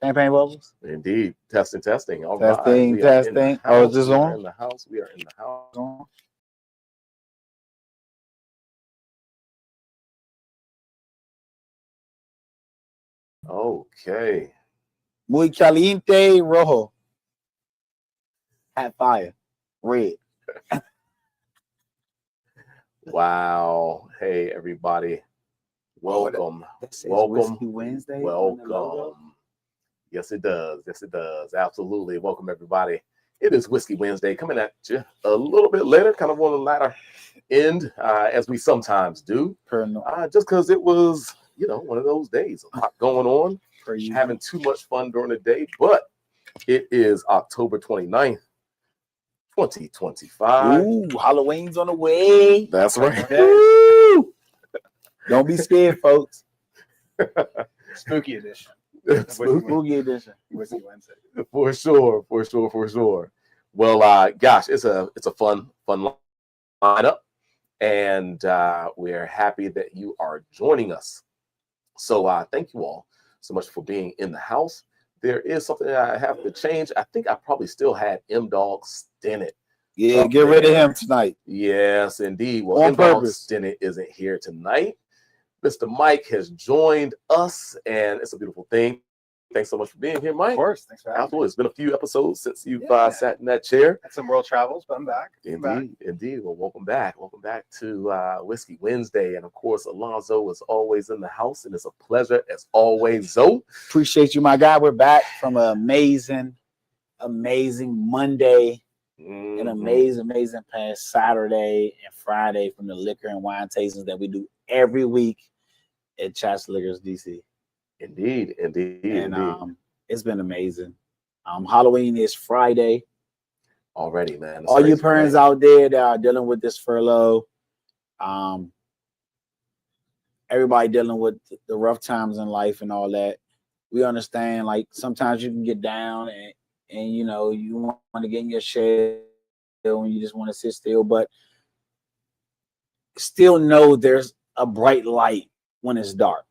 Champagne bubbles. Indeed. Testing. All Testing. right. Testing. Oh, is this We are on? in the house. We are in the house. Okay. Muy caliente rojo. Hot fire. Red. Wow. Hey, everybody. Welcome. Welcome. Whiskey Wednesday. Welcome. Yes, it does. Yes, it does. Absolutely. Welcome, everybody. It is Whiskey Wednesday, coming at you a little bit later, kind of on the latter end, as we sometimes do. Just because it was, one of those days, a lot going on, having too much fun during the day. But it is October 29th, 2025. Ooh, Halloween's on the way. That's right. Don't be scared, folks. Spooky edition. Spooky edition. Whiskey Wednesday. For sure. Well, gosh, it's a fun lineup, and we're happy that you are joining us. So thank you all so much for being in the house. There is something that I have to change. I think I probably still had M-Dog Stennett. Yeah, get rid of him tonight. Yes, indeed. Well, On M-Dog purpose. Stennett isn't here tonight. Mr. Mike has joined us, and it's a beautiful thing. Thanks so much for being here, Mike. Of course. Thanks for having me. Absolutely. It's been a few episodes since you've sat in that chair. Had some world travels, but I'm back. Indeed. Well, welcome back. Welcome back to Whiskey Wednesday. And, of course, Alonzo is always in the house, and it's a pleasure, as always, Zoe. Appreciate you, my guy. We're back from an amazing Monday. An amazing past Saturday and Friday from the liquor and wine tastings that we do every week at Chas Liquors DC. Indeed. And it's been amazing. Halloween is Friday. Already, man. All you parents out there that are dealing with this furlough, everybody dealing with the rough times in life and all that. We understand, like, sometimes you can get down and you want to get in your shell and you just want to sit still, but still know there's a bright light when it's dark.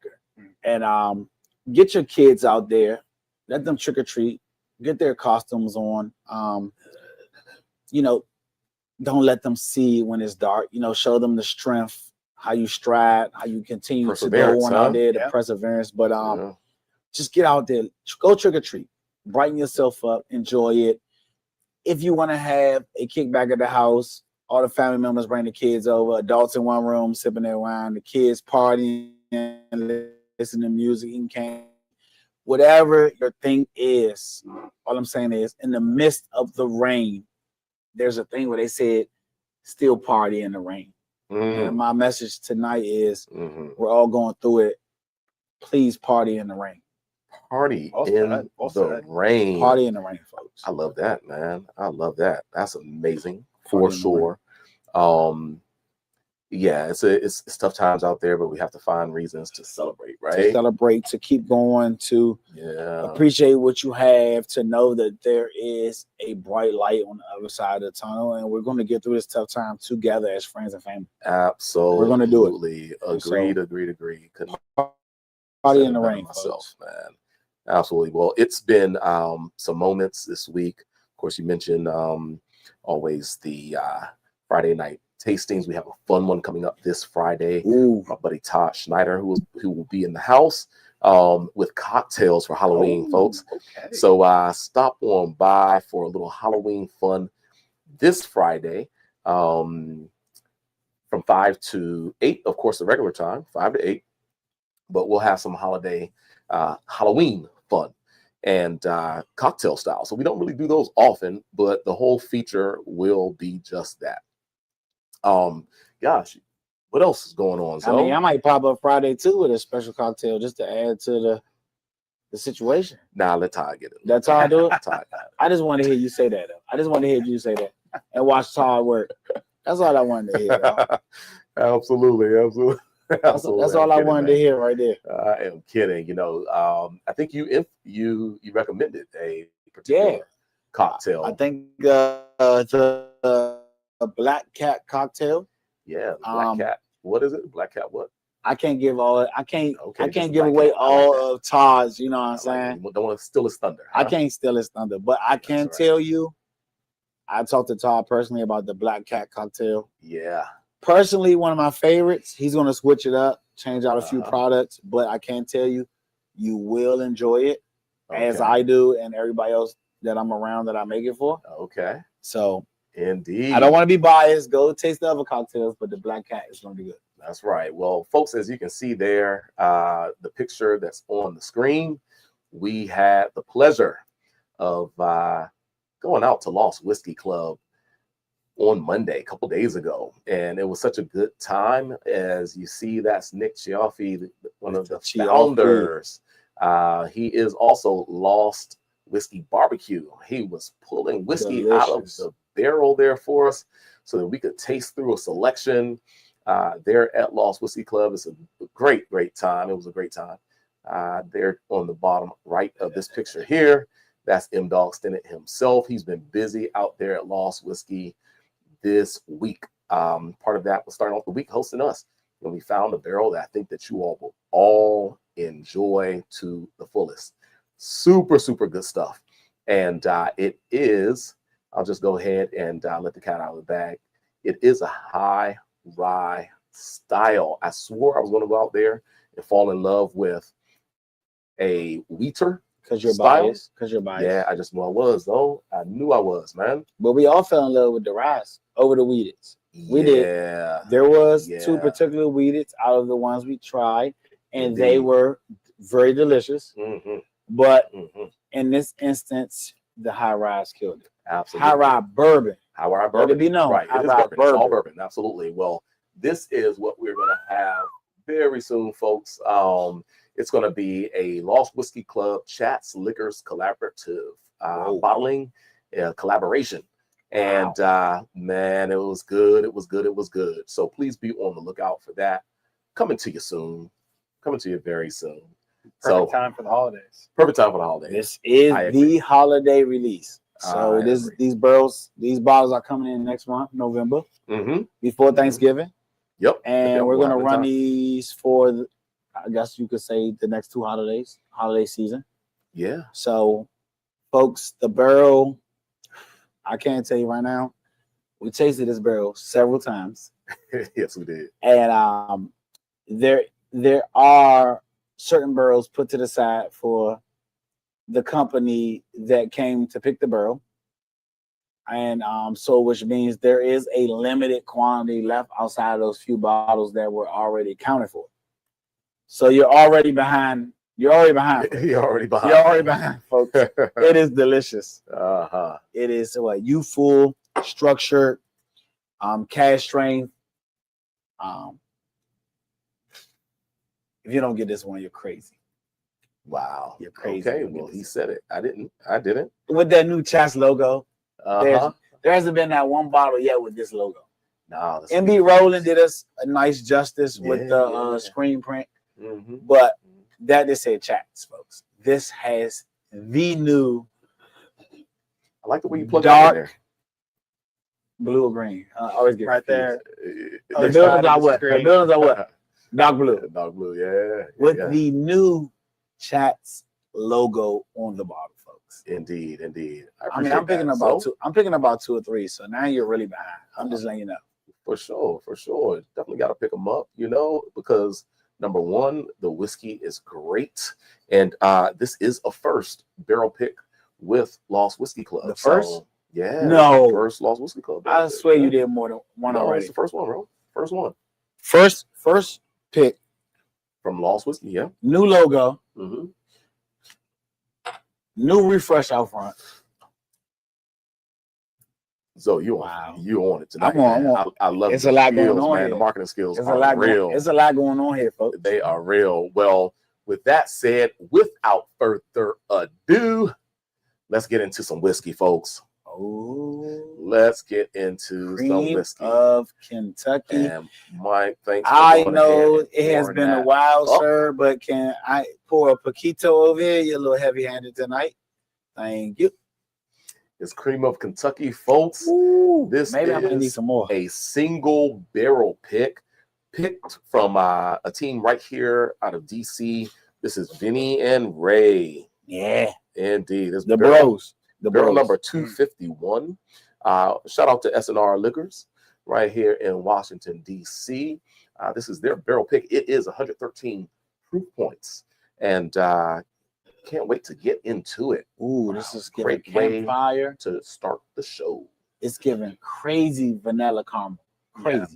And get your kids out there, let them trick or treat, get their costumes on. Don't let them see when it's dark. Show them the strength, how you strive, how you continue to go on out there, the perseverance. But just get out there, go trick or treat, brighten yourself up, enjoy it. If you want to have a kickback at the house, all the family members bring the kids over, adults in one room sipping their wine, the kids partying, listening to music, eating candy, whatever your thing is. All I'm saying is, in the midst of the rain, there's a thing where they said, still party in the rain. And my message tonight is, we're all going through it. Please party in the rain. Party in the rain. Party in the rain, folks. I love that, man. I love that. That's amazing for sure. It's tough times out there, but we have to find reasons to celebrate, right? To celebrate, to keep going, to appreciate what you have, to know that there is a bright light on the other side of the tunnel, and we're going to get through this tough time together as friends and family. Absolutely. We're going to do it. Agreed. Party in the rain, folks. Man. Absolutely. Well, it's been some moments this week. Of course, you mentioned always the Friday night tastings. We have a fun one coming up this Friday. My buddy Todd Schneider, who will be in the house with cocktails for Halloween, folks. Okay. So stop on by for a little Halloween fun this Friday from 5 to 8, of course, the regular time, 5 to 8. But we'll have some holiday Halloween fun and cocktail style. So we don't really do those often, but the whole feature will be just that. Gosh, what else is going on? I mean, I might pop up Friday too with a special cocktail just to add to the situation. Nah, let Todd get it. That's how I do it. I just want to hear you say that, though. I just want to hear you say that and watch Todd work. That's all I wanted to hear. Absolutely. That's all I wanted to hear right there. I am kidding. I think you recommended a particular cocktail. I think the Black Cat cocktail. Yeah, Black Cat. What is it? Black Cat what? I can't give all. I can't just give Black away Cat. I all like that. of Todd's. You know what I'm I like saying? it. Don't want to steal his thunder. I Huh? can't steal his thunder, but I can right. tell you, I talked to Todd personally about the Black Cat cocktail. Yeah. Personally, one of my favorites. He's going to switch it up, change out a few products, but I can tell you, you will enjoy it as I do and everybody else that I'm around that I make it for. Okay. So, indeed. I don't want to be biased. Go taste the other cocktails, but the Black Cat is going to be good. That's right. Well, folks, as you can see there, the picture that's on the screen, we had the pleasure of going out to Lost Whiskey Club on Monday, a couple days ago, and it was such a good time. As you see, that's Nick Chiaffi, one of the founders. He is also Lost Whiskey Barbecue. He was pulling whiskey out of the barrel there for us so that we could taste through a selection there at Lost Whiskey Club. It's a great time. It was a great time. There on the bottom right of this picture here, that's M. Dog Stennett himself. He's been busy out there at Lost Whiskey this week. Part of that was starting off the week hosting us, and we found a barrel that I think that you all will all enjoy to the fullest. Super good stuff. And it is, I'll just go ahead and let the cat out of the bag. It is a high rye style. I swore I was going to go out there and fall in love with a wheater. Because you're biased. Because you're biased. Yeah, I just knew I was, though. I knew I was, man. But we all fell in love with the ryes over the wheateds. We did. There was two particular wheateds out of the ones we tried, and they were very delicious. But in this instance, the high rise killed it. Absolutely. High rye bourbon. High rye bourbon. Let it be known. Right. It is bourbon. It's all bourbon. Absolutely. Well, this is what we're going to have very soon, folks. It's going to be a Lost Whiskey Club Chats Liquors Collaborative bottling collaboration. And man, it was good. It was good. So please be on the lookout for that. Coming to you soon. Coming to you very soon. Perfect time for the holidays. Perfect time for the holidays. This is the holiday release. So these bottles are coming in next month, November, before Thanksgiving. Yep. And we're going to run these for, I guess you could say, the next two holidays, holiday season. Yeah. So, folks, the barrel, I can't tell you right now, we tasted this barrel several times. Yes, we did. And there are certain barrels put to the side for the company that came to pick the barrel. And so which means there is a limited quantity left outside of those few bottles that were already accounted for. So you're already behind. You're already behind, folks. It is delicious. It is youthful, structured, cask strength. If you don't get this one, you're crazy. Wow. You're crazy. Okay, well, he said it. I didn't. With that new Chats logo, there hasn't been that one bottle yet with this logo. No. MB Rowland did us a nice justice with the screen print. But that just said Chats, folks. This has the new. I like the way you plug that in there. Blue or green. Always get right there. The buildings are what? The buildings are what? Dark blue. Dark blue, yeah. With the new Chats logo on the bottle, folks. Indeed. I mean, I'm picking about two or three. So now you're really behind. I'm just letting you know. For sure. Definitely got to pick them up, because number one, the whiskey is great. And this is a first barrel pick with Lost Whiskey Club. The first? So, yeah. No. First Lost Whiskey Club. I swear you did more than one already. It's the first one, bro. First one. First pick. From Lost Whiskey, yeah. New logo. New refresh out front. So you on it tonight. I'm on. I love it. It's a lot going on here. The marketing skills are real. It's a lot going on here, folks. They are real. Well, with that said, without further ado, let's get into some whiskey, folks. Oh, let's get into some whiskey of Kentucky. And Mike, thanks. I know it has been a while, sir, but can I pour a Paquito over here? You're a little heavy-handed tonight. Thank you. It's Cream of Kentucky, folks. Ooh, this maybe is I'm gonna need some more. A single barrel pick picked from a team right here out of DC. This is Vinnie and Ray. Yeah, indeed. This the bros. The barrel bros. number 251. Shout out to S&R Liquors right here in Washington, D.C. This is their barrel pick. It is 113 proof points. And can't wait to get into it. Ooh, this is great campfire to start the show. It's giving crazy vanilla caramel. Crazy. Yeah.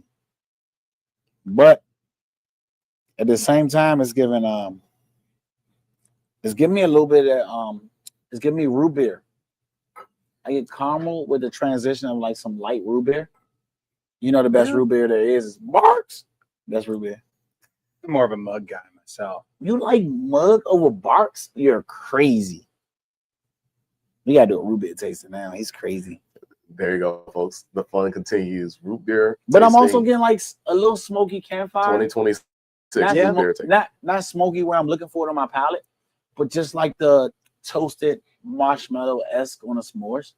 But at the same time, it's giving me a little bit of it's giving me root beer. I get caramel with the transition of like some light root beer. You know the best root beer there is Barks. Best root beer. I'm more of a mug guy myself. You like mug over Barks? You're crazy. We gotta do a root beer tasting now. He's crazy. There you go, folks. The fun continues. Root beer. But tasting. I'm also getting like a little smoky campfire. 2026 root beer tasting. Not smoky where I'm looking for it on my palate, but just like the toasted marshmallow-esque on the s'mores.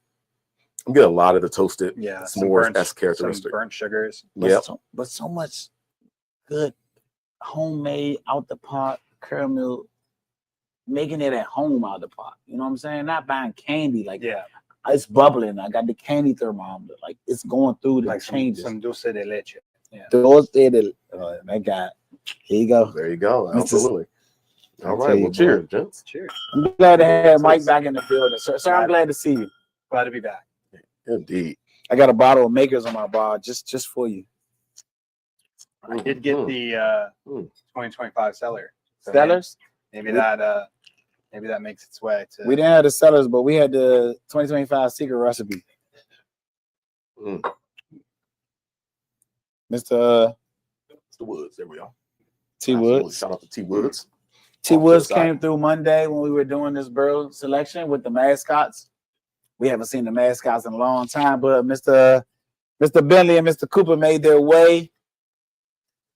I'm getting a lot of the toasted s'mores-esque characteristics. Some burnt sugars. But so much good homemade out the pot caramel, making it at home out the pot. You know what I'm saying? Not buying candy. Like, it's bubbling. I got the candy thermometer. Like, it's going through the changes. Some dulce de leche. Yeah. Dulce de that guy. Here you go. There you go. Absolutely. All right. Well, cheers, gents. Cheers. I'm glad to have Mike back in the building. Sir, I'm glad to see you. Glad to be back. Indeed. I got a bottle of Makers on my bar just for you. I did get the 2025 cellar. So Cellars? Maybe that makes its way to. We didn't have the cellars, but we had the 2025 secret recipe. Mr. Woods, there we are. T Woods. Shout out to T Woods. T Woods came through Monday when we were doing this barrel selection with the mascots. We haven't seen the mascots in a long time, but Mr. Bentley and Mr. Cooper made their way.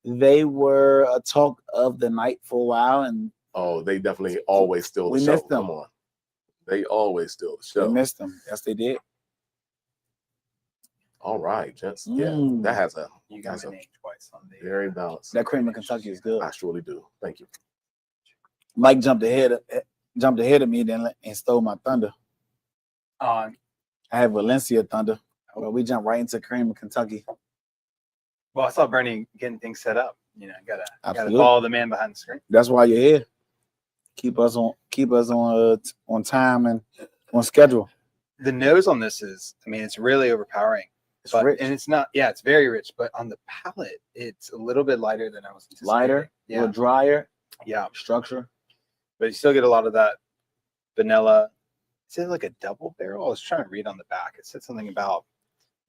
They were a talk of the night for a while, and they definitely always steal the show. Missed them. Come on, they always steal the show. We missed them. Yes, they did. All right, gents. Yeah, that has a you got my name twice on the very balanced. That cream of Kentucky is good. I surely do. Thank you. Mike jumped ahead of me then and stole my thunder. I have Valencia Thunder. Well, we jumped right into cream of Kentucky. Well, I saw Burnie getting things set up. You know, gotta follow the man behind the screen. That's why you're here. Keep us on time and on schedule. The nose on this is, it's really overpowering. It's rich. And it's not, it's very rich, but on the palate, it's a little bit lighter than I was anticipating. Lighter, a little drier. Yeah. Structure. But you still get a lot of that vanilla. Is it like a double barrel? I was trying to read on the back. It said something about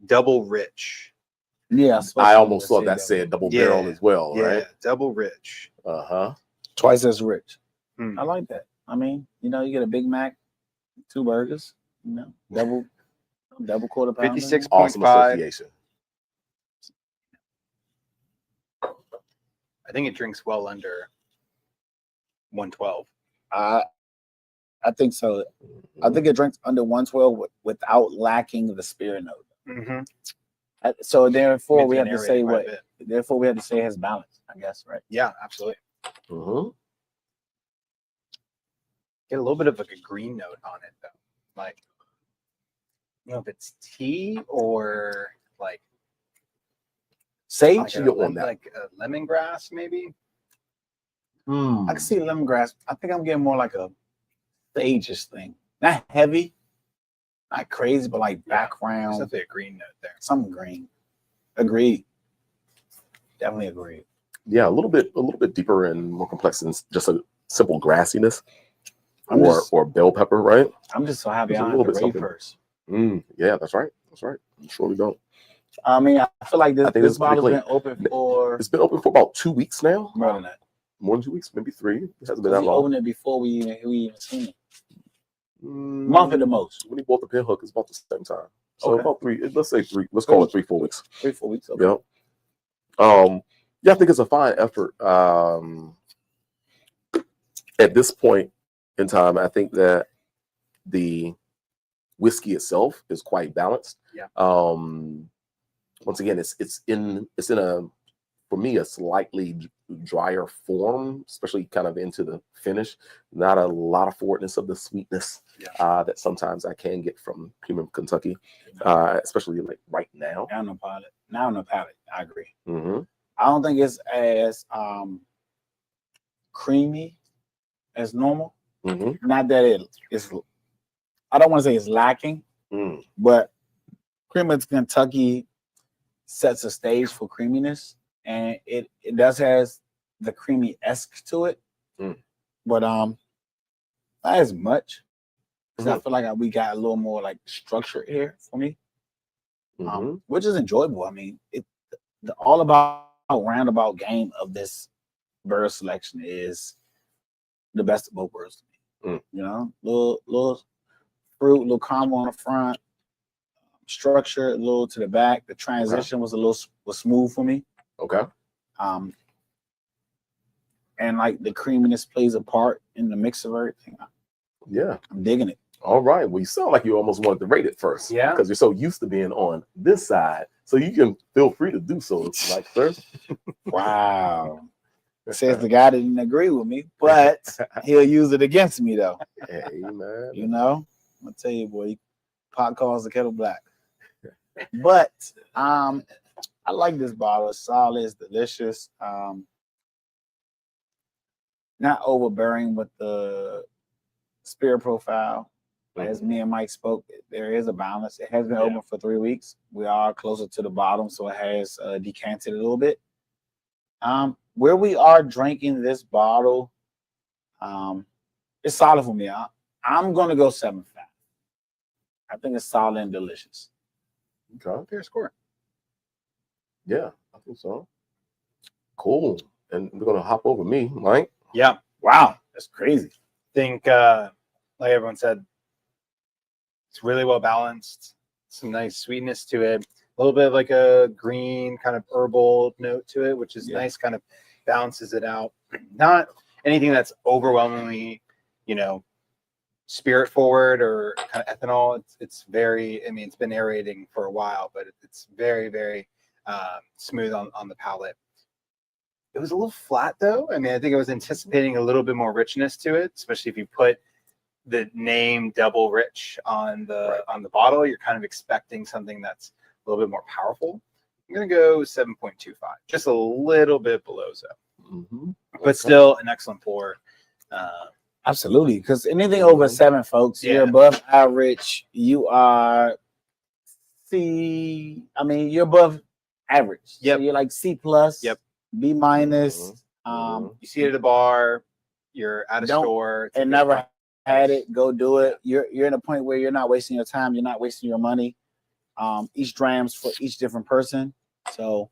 double rich. Yeah. I almost saw that said double barrel as well, right? Yeah, double rich. Twice as rich. I like that. You get a Big Mac, 2 burgers, double quarter pounder. 56.5. Awesome association. I think it drinks well under 112. I think so. I think it drinks under 112 without lacking the spirit note. So therefore, we have to say Therefore, we have to say it has balance, I guess, right? Yeah, absolutely. Get a little bit of like a green note on it, though. Like, I don't know if it's tea or like sage. Like a lemongrass, maybe. I can see lemongrass. I think I'm getting more like a sage thing. Not heavy, not crazy, but like background. There's definitely a green note there. Something green. Agreed. Definitely agreed. Yeah, a little bit deeper and more complex than just a simple grassiness or bell pepper, right? I'm just so happy I don't have to read first. Yeah, that's right. That's right. You surely don't. I feel like this bottle's been open for. It's been open for about 2 weeks now. More than that. More than 2 weeks, maybe 3. It hasn't been that long. We opened it before we even seen it. Month at the most. When he bought the Pinhook, it's about the same time. So about 3. Let's say 3. Let's call it 3-4 weeks. 3-4 weeks. Okay. Yep. I think it's a fine effort. At this point in time, I think that the whiskey itself is quite balanced. Yeah. Once again, it's in a for me, a slightly drier form, especially kind of into the finish. Not a lot of forwardness of the sweetness that sometimes I can get from Premium Kentucky, especially like right now. Now on the palate, I agree. Mm-hmm. I don't think it's as creamy as normal. Mm-hmm. Not that it's. I don't want to say it's lacking, but Premium Kentucky sets a stage for creaminess, and it does has the creamy-esque to it, but not as much. Because I feel like we got a little more like structure here for me, which is enjoyable. I mean, the all about roundabout game of this bird selection is the best of both worlds to me. You know, little fruit, little caramel on the front, structure a little to the back. The transition was smooth for me. Okay. And like the creaminess plays a part in the mix of everything. Yeah, I'm digging it. All right. Well, you sound like you almost wanted to rate it first. Yeah. Because you're so used to being on this side. So you can feel free to do so, like, sir. Wow. Says the guy that didn't agree with me, but he'll use it against me though. Hey, man. You know, I'll tell you, boy, pot calls the kettle black. But I like this bottle. It's solid, it's delicious. Not overbearing with the spirit profile. As me and Mike spoke, there is a balance. It has been open for 3 weeks. We are closer to the bottom, so it has decanted a little bit. Where we are drinking this bottle, it's solid for me. I'm going to go 7.5. I think it's solid and delicious. Okay. Fair score. Yeah, I think so. Cool. And we're going to hop over me, Mike. Yeah. Wow. That's crazy. Think, like everyone said, it's really well balanced. Some nice sweetness to it. A little bit of like a green kind of herbal note to it, which is nice, kind of balances it out. Not anything that's overwhelmingly, spirit forward or kind of ethanol. It's very, I mean, it's been aerating for a while, but it's very, very smooth on the palate. It was a little flat though. I mean, I think I was anticipating a little bit more richness to it, especially if you put the name Double Rich on the bottle. You're kind of expecting something that's a little bit more powerful. I'm gonna go 7.25, just a little bit below so, but still an excellent pour. Absolutely, because anything over 7, folks, you're above average. You are C. I mean, you're above average. Yep. So you're like C plus. Yep. B minus. You see it at a bar. You're at a store. And never had it. Go do it. You're in a point where you're not wasting your time. You're not wasting your money. Each dram's for each different person. So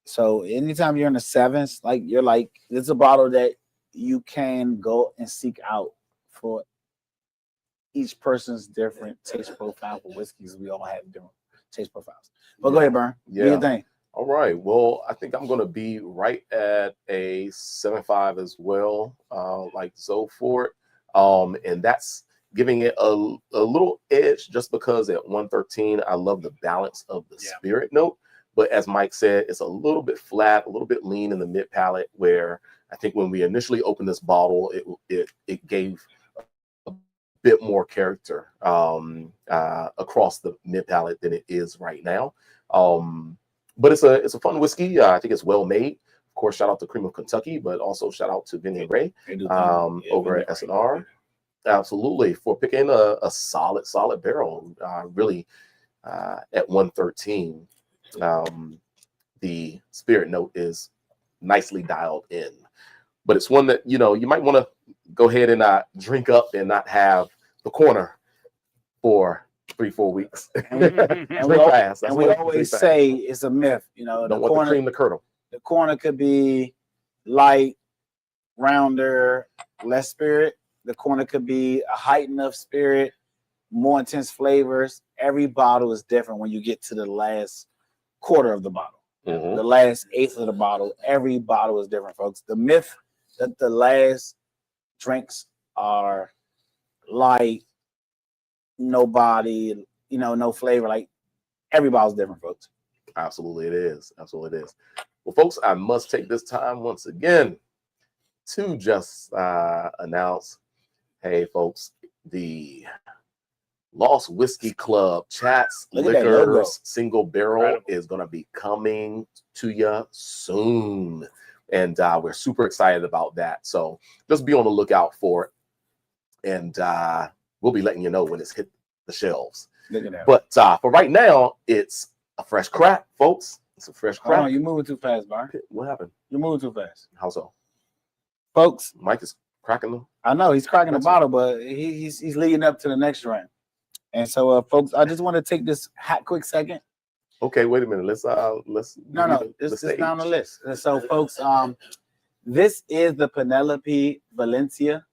So anytime you're in the 7s, like you're like, it's a bottle that you can go and seek out for each person's different taste profile for whiskeys. We all have different taste profiles. But go ahead, Burn. Do your thing. All right. Well, I think I'm going to be right at a 7.5 as well, like Zoe for it. And that's giving it a little edge just because at 113, I love the balance of the spirit note. But as Mike said, it's a little bit flat, a little bit lean in the mid palate, where I think when we initially opened this bottle, it gave a bit more character across the mid palate than it is right now. But it's a fun whiskey. I think it's well made. Of course, shout out to Cream of Kentucky, but also shout out to Vinnie and Ray over at S&R. Absolutely, for picking a solid barrel. Really, at 113. The spirit note is nicely dialed in, but it's one that you might want to go ahead and drink up and not have the corner for 3-4 weeks. And we always say it's a myth. Don't want to cream the curdle. The corner could be light, rounder, less spirit. The corner could be a heightened of spirit, more intense flavors. Every bottle is different when you get to the last quarter of the bottle, the last eighth of the bottle. Every bottle is different, folks. The myth that the last drinks are light, no body, no flavor. Like every bottle's different, folks. Absolutely, it is. Absolutely, it is. Well, folks, I must take this time once again to just announce, hey, folks, the Lost Whiskey Club Chats Liquors Single Barrel is going to be coming to you soon. And we're super excited about that. So just be on the lookout for it. And we'll be letting you know when it's hit the shelves. But for right now, it's a fresh crack, folks. It's a fresh crack. Oh, you're moving too fast, Bar. What happened? You're moving too fast. How so? Folks. Mike is cracking them. I know he's cracking the bottle, but he's leading up to the next round. And so, folks, I just want to take this quick second. Okay, wait a minute. Let's no, it's down the list. And so, folks, this is the Penelope Valencia.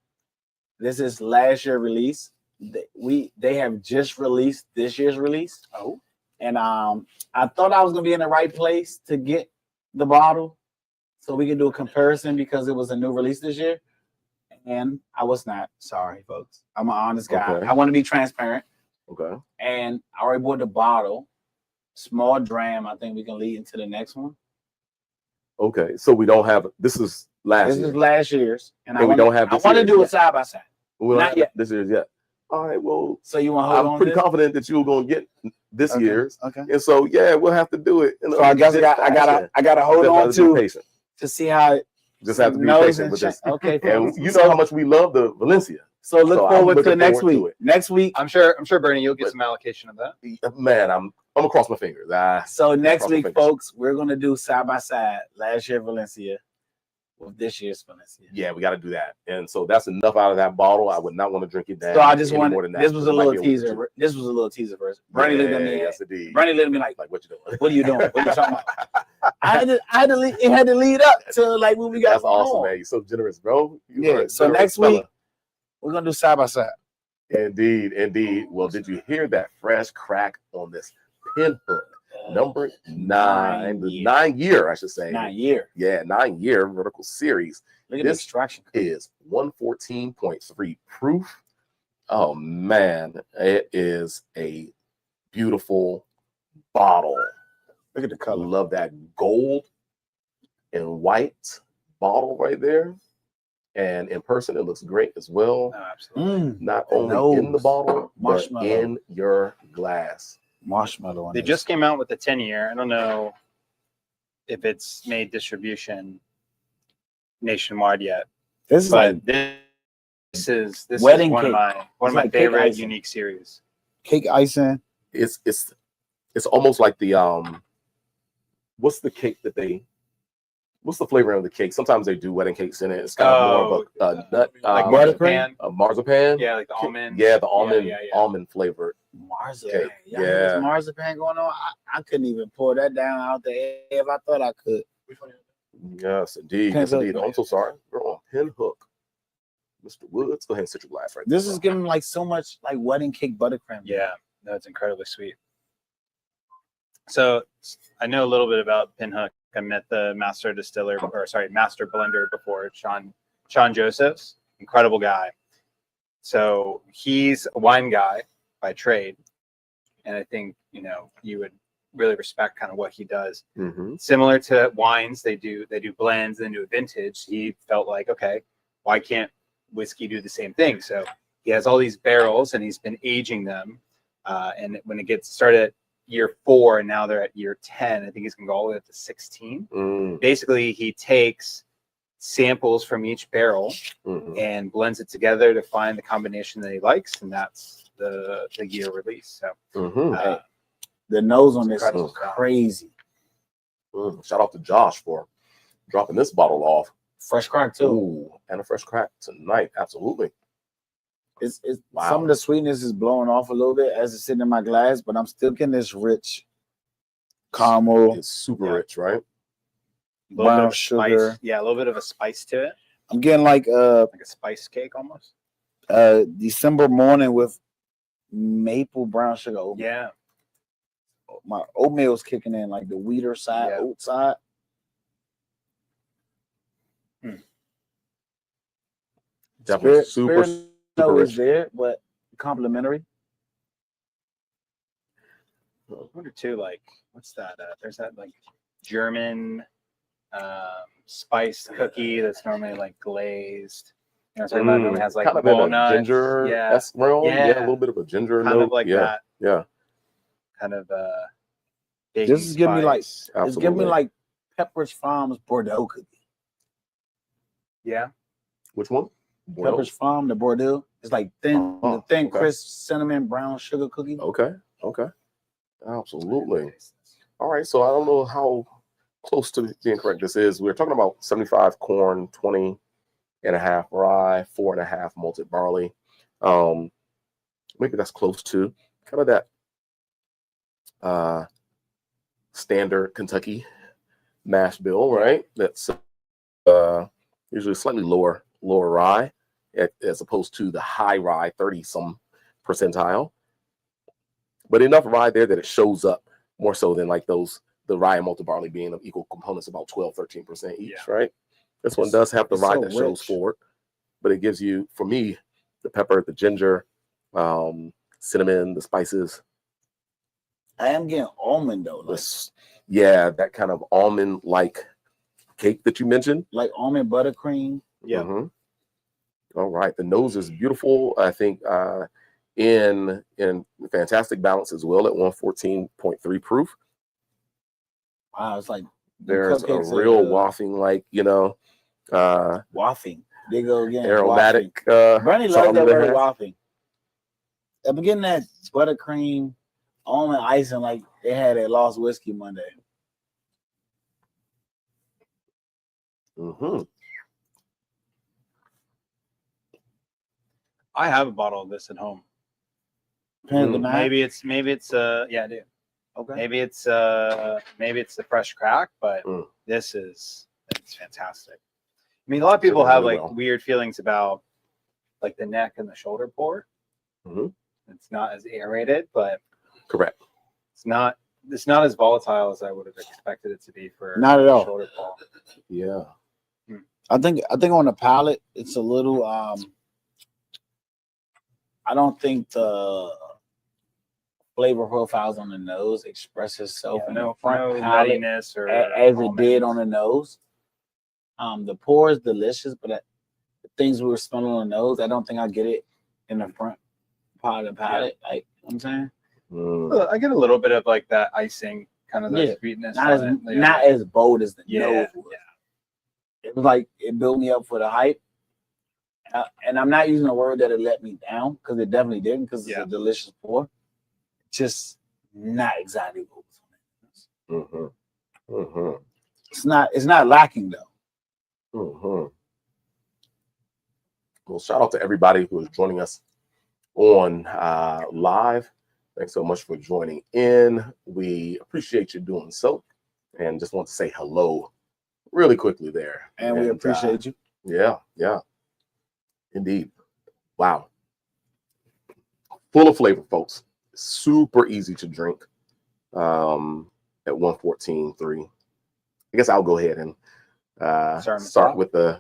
This is last year's release. They have just released this year's release. Oh, and I thought I was gonna be in the right place to get the bottle, so we can do a comparison because it was a new release this year, and I was not. Sorry, folks. I'm an honest guy. Okay. I want to be transparent. Okay. And I already bought the bottle, small dram. I think we can lead into the next one. Okay, so we don't have. This is last. This is last year's, and I we don't have. I want to do it side by side. Not yet. This year's yet. All right. Well, so you want to hold on? I'm pretty confident that you're going to get this year's. Okay. And so yeah, we'll have to do it. So I guess I gotta hold on to see how it. Just have to be patient with this. Okay. And you know how much we love the Valencia. So look forward to next week. Next week, I'm sure, Burnie, you'll get some allocation of that. Man, I'm gonna cross my fingers. So next week, folks, we're gonna do side by side last year Valencia with this year's Valencia. Yeah, we got to do that. And so that's enough out of that bottle. I would not want to drink it down. So I just wanted. This was a little teaser. This was a little teaser first. Bernie looked at me. Yes, indeed. Bernie looked at me like, what you doing? What are you doing? What are you talking about? It had to lead up to like when we got. That's awesome, man. You're so generous, bro. So next week we're gonna do side by side. Indeed, indeed. Well, did you hear that fresh crack on this Pinhook? Number 9, the 9-year, I should say. 9-year. Yeah, 9-year vertical series. Look at this extraction. Is 114.3 proof. Oh man, it is a beautiful bottle. Look at the color. Love that gold and white bottle right there. And in person, it looks great as well. Oh, absolutely. Not only in the bottle, but in your glass. Marshmallow. They just came out with the 10-year. I don't know if it's made distribution nationwide yet. This is wedding one cake. of my favorite unique series. Cake icing. It's almost like the what's the cake that what's the flavor of the cake? Sometimes they do wedding cakes in it. It's got more of a nut, like marzipan. Marzipan. Yeah, like the almond. Yeah, the almond almond flavored marzipan. Cake. Yeah, marzipan going on. I couldn't even pour that down out there if I thought I could. Yes, indeed. Yes, indeed. I'm so sorry. We're on Pinhook. Mr. Woods, go ahead and sit your glass right there. This is giving like so much like wedding cake buttercream. Yeah, that's incredibly sweet. So I know a little bit about Pinhook. I met the master blender before, Sean Josephs, incredible guy. So he's a wine guy by trade, and I think you would really respect kind of what he does. Mm-hmm. Similar to wines, they do blends, then do a vintage. He felt like, okay, why can't whiskey do the same thing? So he has all these barrels, and he's been aging them. And when it gets started at year 4, and now they're at year 10, I think he's gonna go all the way up to 16. Basically, he takes samples from each barrel and blends it together to find the combination that he likes, and that's the year release. So the nose on this is crazy. Shout out to Josh for dropping this bottle off. Fresh crack too. Ooh, and a fresh crack tonight. Absolutely. It's some of the sweetness is blowing off a little bit as it's sitting in my glass, but I'm still getting this rich caramel. It's super rich, right? Brown sugar. Spice. Yeah, a little bit of a spice to it. I'm getting like a spice cake almost. December morning with maple brown sugar. Yeah. My oatmeal's kicking in, like the wheater side, oat side. Definitely super rich there, but complimentary. I wonder too, like, what's that? There's that like German spiced cookie that's normally like glazed. You know, so it normally has like kind of walnuts. in a ginger realm. Yeah, a little bit of a ginger kind note. of like that. Yeah. Kind of this is giving me like Absolutely. it's giving me like Pepperidge Farm's Bordeaux cookie. Yeah. Which one? Pepperidge Farm, the Bordeaux. It's like thin, the thin, crisp cinnamon brown sugar cookie. Okay. Absolutely. All right. So I don't know how close to being correct this is. We're talking about 75 corn, 20.5 rye, 4.5 malted barley. Maybe that's close to kind of that standard Kentucky mash bill, right? That's usually slightly lower rye as opposed to the high rye, 30-some percentile. But enough rye there that it shows up more so than like the rye and malted barley being of equal components, about 12-13% each, right? This one does have the rye that shows forward, but it gives you, for me, the pepper, the ginger, cinnamon, the spices. I am getting almond though. That kind of almond-like cake that you mentioned. Like almond buttercream. Yeah. All right. The nose is beautiful. I think in fantastic balance as well at 114.3 proof. Wow, it's like there's a real wafting, wafting. They go again. Aromatic. Bernie loves that word wafting. I'm getting that buttercream, almond icing like they had at Lost Whiskey Monday. I have a bottle of this at home. Maybe it's yeah, I do. Okay. Maybe it's the fresh crack, but it's fantastic. I mean, a lot of people have like weird feelings about like the neck and the shoulder pour. It's not as aerated, but correct. It's not as volatile as I would have expected it to be for not at all. Shoulder pour. Yeah. I think on the palate it's a little I don't think the flavor profiles on the nose express itself in the front palate as it did on the nose. The pour is delicious, but the things we were smelling on the nose, I don't think I get it in the front part of the palate. Like, you know what I'm saying? I get a little bit of like that icing, kind of the sweetness. Not as bold as the nose was. It was like it built me up for the hype. And I'm not using a word that it let me down, because it definitely didn't, because it's a delicious pour. Just not exactly what was on it. It's not lacking though. Well, shout out to everybody who is joining us on live. Thanks so much for joining in. We appreciate you doing so, and just want to say hello really quickly there. And we appreciate you. Yeah. Indeed. Wow. Full of flavor, folks. Super easy to drink at 114.3. I guess I'll go ahead and start with the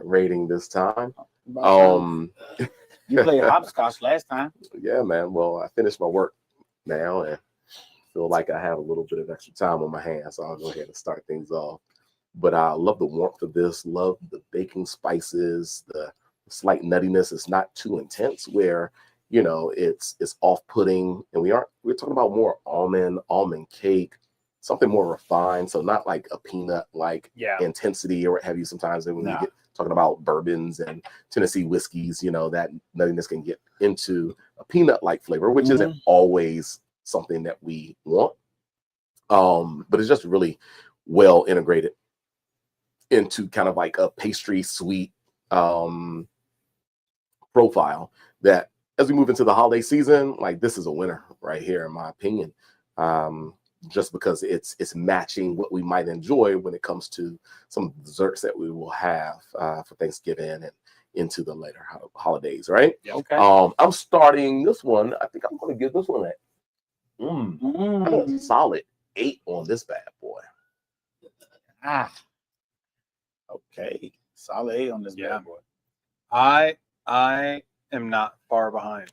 rating this time. You played hopscotch last time. Yeah, man. Well, I finished my work now and feel like I have a little bit of extra time on my hands, so I'll go ahead and start things off. But I love the warmth of this, love the baking spices, the slight nuttiness. It's not too intense where, it's off-putting. And we're talking about more almond cake, something more refined. So not like a peanut intensity or what have you. Sometimes when you get talking about bourbons and Tennessee whiskeys, that nuttiness can get into a peanut-like flavor, which isn't always something that we want. But it's just really well integrated into kind of like a pastry sweet profile that as we move into the holiday season, like this is a winner right here, in my opinion. Just because it's matching what we might enjoy when it comes to some desserts that we will have for Thanksgiving and into the later holidays, right? Okay. I'm starting this one. I think I'm going to give this one a solid 8 on this bad boy. Okay, solid 8 on this bad boy. I am not far behind.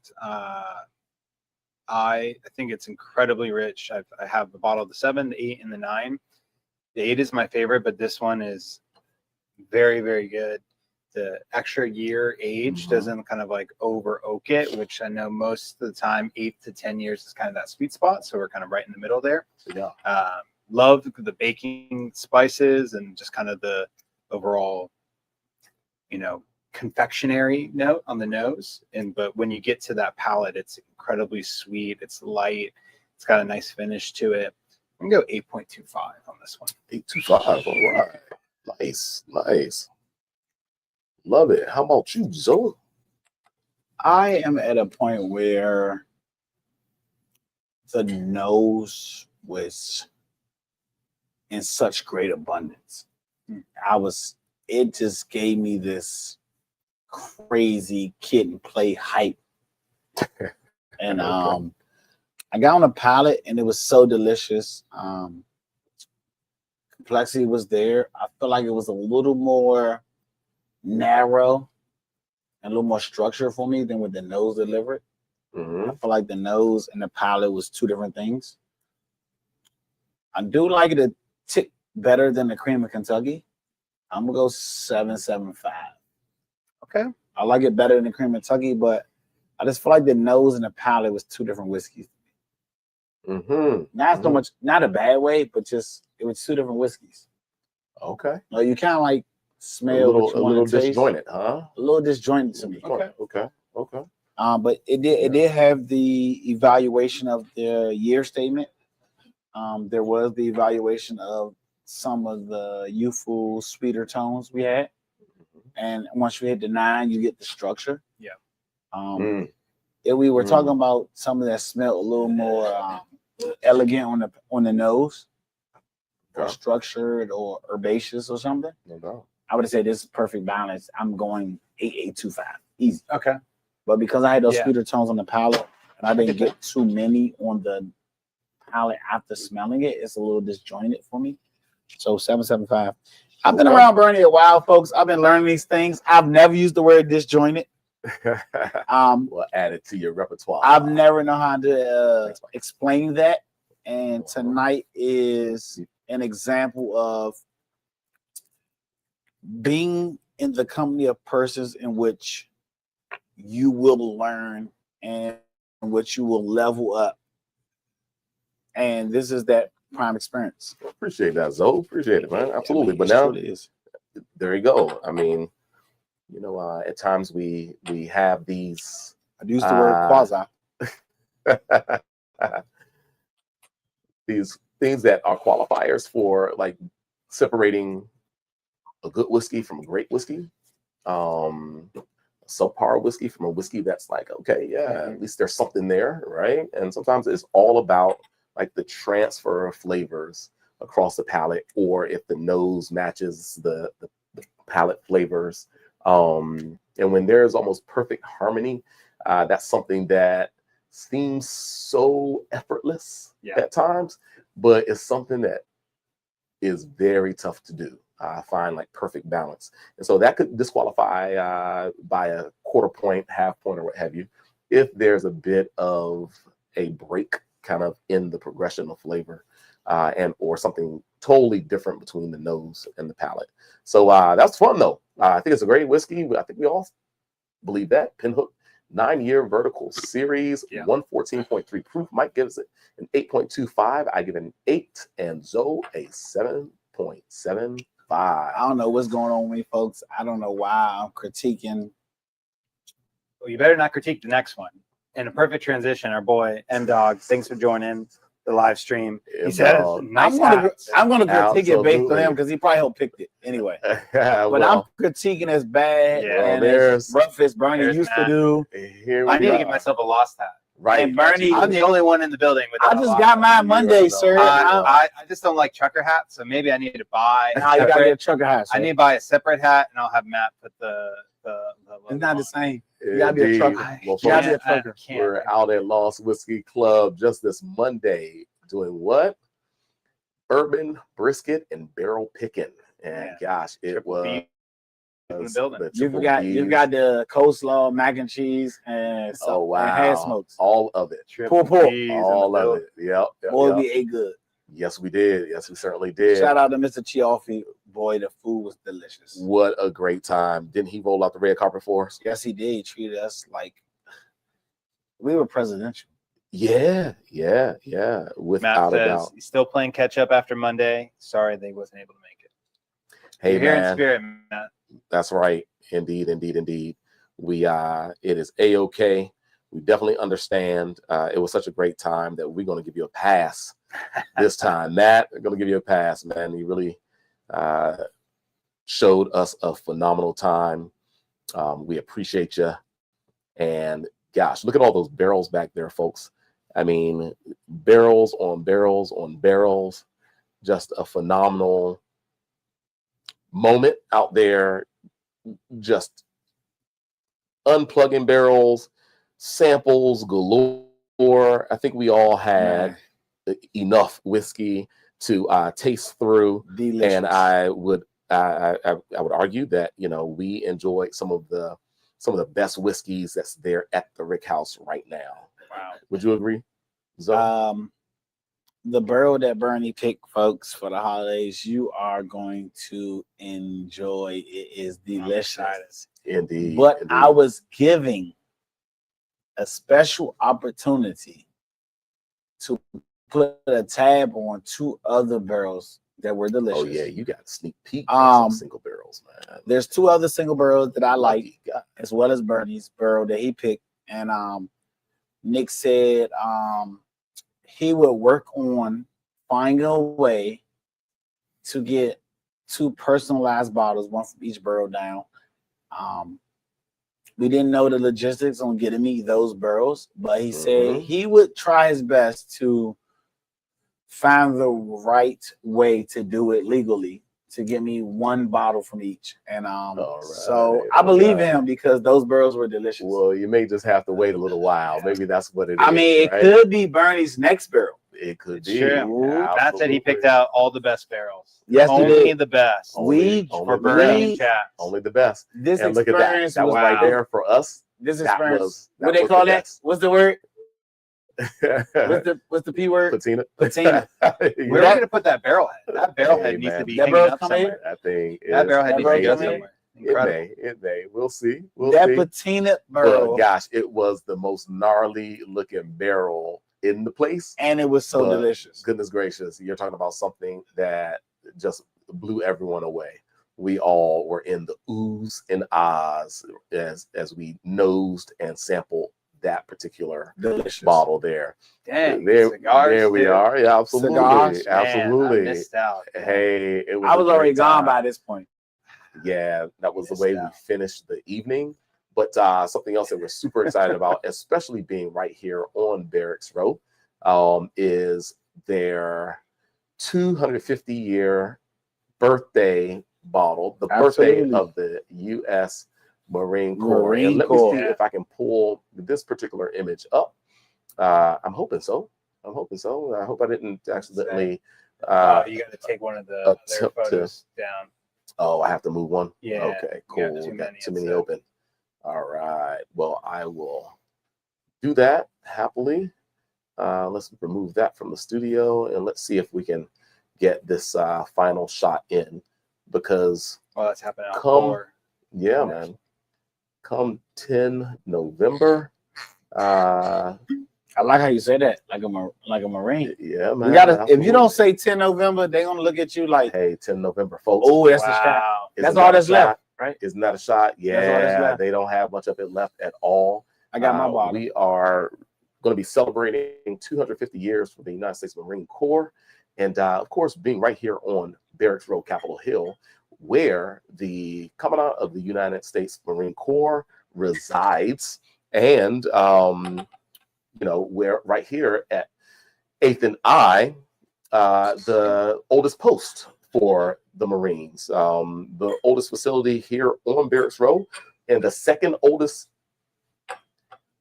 I think it's incredibly rich. I have a bottle of the 7, the 8, and the 9. The 8 is my favorite, but this one is very, very good. The extra year age doesn't kind of like over oak it, which I know most of the time 8 to 10 years is kind of that sweet spot. So we're kind of right in the middle there. Yeah. Love the baking spices and just kind of the overall, confectionery note on the nose. But when you get to that palate, it's incredibly sweet. It's light. It's got a nice finish to it. I'm gonna go 8.25 on this one. 8.25. All right. Nice. Love it. How about you, Zoe? I am at a point where the nose was in such great abundance. It just gave me this crazy kid and play hype. And I got on a palate and it was so delicious. Complexity was there. I feel like it was a little more narrow and a little more structure for me than what the nose delivered. I feel like the nose and the palate was two different things. I do like it a tick better than the cream of Kentucky. I'm gonna go 7.75. Okay. I like it better than the cream of Kentucky, but I just feel like the nose and the palate was two different whiskeys. Not so much, not a bad way, but just it was two different whiskeys. Okay. No, you kind of like smell a little disjointed, huh? A little disjointed to me. Okay. But it did have the evaluation of the year statement. There was the evaluation of some of the youthful, sweeter tones we had. And once you hit the 9, you get the structure. Yeah. If we were talking about something that smelled a little more elegant on the nose, or structured or herbaceous or something, no doubt, I would say this is perfect balance. I'm going 8.25. Easy. Okay. But because I had those sweeter tones on the palate and I didn't get too many on the palate after smelling it, it's a little disjointed for me. So 7.75. I've been around Burnie a while, folks. I've been learning these things. I've never used the word disjointed. Well, add it to your repertoire. I've never known how to explain that. And tonight is an example of being in the company of persons in which you will learn and in which you will level up. And this is that prime experience. Appreciate that, Zoe. Appreciate it, man. Absolutely. But now, there you go. I mean, at times we have these. I use the word quasi. These things that are qualifiers for like separating a good whiskey from a great whiskey, subpar whiskey from a whiskey that's like, okay, at least there's something there, right? And sometimes it's all about like the transfer of flavors across the palate, or if the nose matches the palate flavors. And when there's almost perfect harmony, that's something that seems so effortless at times, but it's something that is very tough to do. I find like perfect balance. And so that could disqualify by a quarter point, half point, or what have you, if there's a bit of a break kind of in the progression of flavor, and or something totally different between the nose and the palate. So that's fun though. I think it's a great whiskey. I think we all believe that. Pinhook 9-year vertical series, 114.3 proof. Mike gives it an 8.25. I give it an 8, and Zoe a 7.75. I don't know what's going on with me, folks. I don't know why I'm critiquing. Well, you better not critique the next one. In a perfect transition, our boy M-Dog, thanks for joining the live stream. He said, nice I'm going to critique it based on him because he probably helped pick it anyway. But I'm critiquing as bad and as rough as Burnie used to do. I need to give myself a lost hat. Right. And Burnie, I'm the only one in the building with I just got mine Monday, sir. I just don't like trucker hats, so maybe I need to buy you gotta get a trucker hat. I need to buy a separate hat, and I'll have Matt put the it's not the same. You gotta be a trucker. Well, you gotta be a trucker. We're out at Lost Whiskey Club just this Monday doing what? Bourbon, brisket, and barrel picking. And gosh, it was in the building. You've got the coleslaw, mac and cheese, and and hand smokes. All of it. Pull. All of it. Yep. Boy, we ate good. Yes, we did. Yes, we certainly did. Shout out to Mr. Chioffi. Boy, the food was delicious. What a great time. Didn't he roll out the red carpet for us? Yes, he did. He treated us like we were presidential. Yeah. Without a doubt. He's still playing catch up after Monday. Sorry they wasn't able to make it. Hey, You're man. here in spirit, Matt. That's right. Indeed. We it is A-OK. We definitely understand. It was such a great time that we're going to give you a pass this time. Matt, we're going to give you a pass, man. You really showed us a phenomenal time. We appreciate you. And gosh, look at all those barrels back there, folks. I mean, barrels on barrels on barrels. Just a phenomenal moment out there. Just unplugging barrels, samples galore. I think we all had enough whiskey to taste through. Delicious. And I would argue that, you know, we enjoyed some of the best whiskeys that's there at the Rick House right now. Wow. Would you agree? The barrel that Burnie picked, folks, for the holidays, you are going to enjoy. It is delicious. Indeed. But I was giving a special opportunity to put a tab on 2 other barrels that were delicious. Oh yeah, you got a sneak peek on some single barrels, man. There's 2 other single barrels that I like, as well as Burnie's barrel that he picked. And Nick said he would work on finding a way to get 2 personalized bottles, one from each barrel down. We didn't know the logistics on getting me those barrels, but he said he would try his best to find the right way to do it legally to get me 1 bottle from each. And so I believe him because those barrels were delicious. Well, you may just have to wait a little while. Maybe that's what it is. I mean, it could be Burnie's next barrel. It could be. Matt said he picked out all the best barrels. Yes, only the best. For Burnie chat. Only the best. This and look at that. That was right there for us. This experience. What they call that? What's the word? What's the P word? Patina. We're going to put that barrel head. That barrel head needs to be hanging up somewhere. That barrel head needs to be up somewhere. It may. We'll see. That patina barrel. But gosh, it was the most gnarly looking barrel in the place. And it was so delicious. Goodness gracious. You're talking about something that just blew everyone away. We all were in the oohs and ahs as we nosed and sampled that particular bottle there. Dang, there we are. Yeah, absolutely. Cigars? Absolutely. Man, I missed out. Hey, I was already gone by this point. Yeah, that was the way we finished the evening. But something else that we're super excited about, especially being right here on Barracks Row, is their 250-year birthday bottle, the birthday of the U.S. Marine Corps. And let me see if I can pull this particular image up. I'm hoping so. I hope I didn't accidentally. You got to take one of the photos down. Oh, I have to move one? Yeah. Okay, cool. Got too many open. All right. Well, I will do that happily. Let's remove that from the studio and let's see if we can get this final shot in, because that's happening. Man. Come 10 November. I like how you say that, like a Marine. Yeah, man. You gotta. If you don't say 10 November, they're gonna look at you like, "Hey, 10 November, folks." Oh, that's a shot. That's all that's left, right? Isn't that a shot? Yeah, they don't have much of it left at all. I got my bottle. We are going to be celebrating 250 years for the United States Marine Corps, and of course, being right here on Barracks Road, Capitol Hill, where the Commandant of the United States Marine Corps resides, and we're right here at 8th and I, the oldest post for the Marines, the oldest facility here on Barracks Row, and the second oldest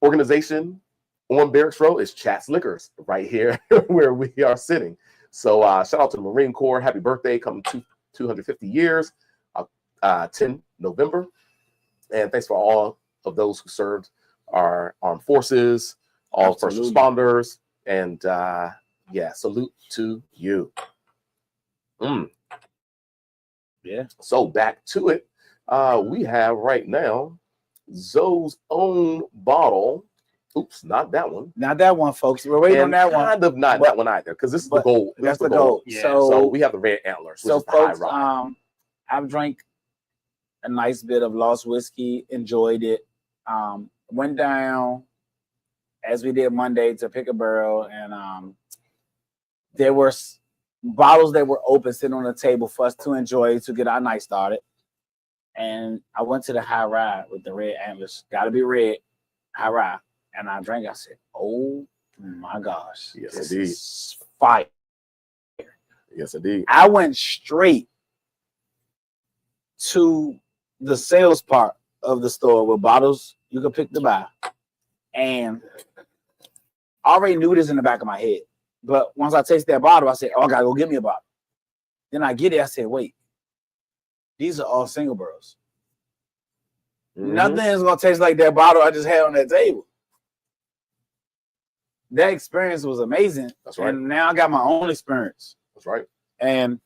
organization on Barracks Row is Chat's Liquors, right here where we are sitting. So shout out to the Marine Corps. Happy birthday, coming to 250 years, 10 November. And thanks for all of those who served our armed forces, all first responders, and Yeah, salute to you. Yeah. So back to it. We have right now Zoe's own bottle. Oops, not that one. Not that one, folks. We're waiting on that one. Kind of not that one either, because this is the gold. That's the gold. Yeah. So we have the red antlers, which is the folks, high rye. I've drank a nice bit of lost whiskey, enjoyed it. Went down as we did Monday to pick a barrel, and there were bottles that were open sitting on the table for us to enjoy to get our night started. And I went to the high rye with the red antlers. Got to be red, high rye. And I drank. I said, "Oh my gosh, Yes, this indeed. is fire!" Yes, indeed. I went straight to the sales part of the store with bottles you could pick to buy, and I already knew this in the back of my head. But once I tasted that bottle, I said, "Oh, I gotta go get me a bottle." Then I get it. I said, "Wait, these are all single barrels. Nothing is gonna taste like that bottle I just had on that table." That experience was amazing. That's right. And now I got my own experience. That's right. And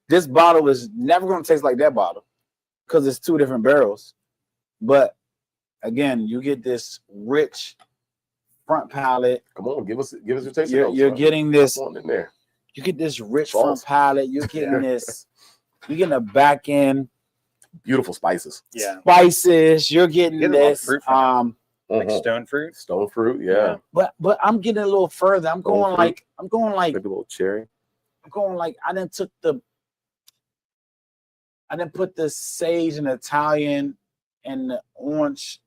this bottle is never going to taste like that bottle because it's two different barrels. But again, you get this rich front palate. Come on, give us your taste. You're getting this. Come on in there. You get this rich front palate. You're getting this. You're getting a back end. Beautiful spices. Yeah. Spices. You're getting this. Like stone fruit. Stone fruit, yeah. But I'm getting a little further. I'm going like maybe a little cherry. I'm going like I didn't put the sage and Italian and the orange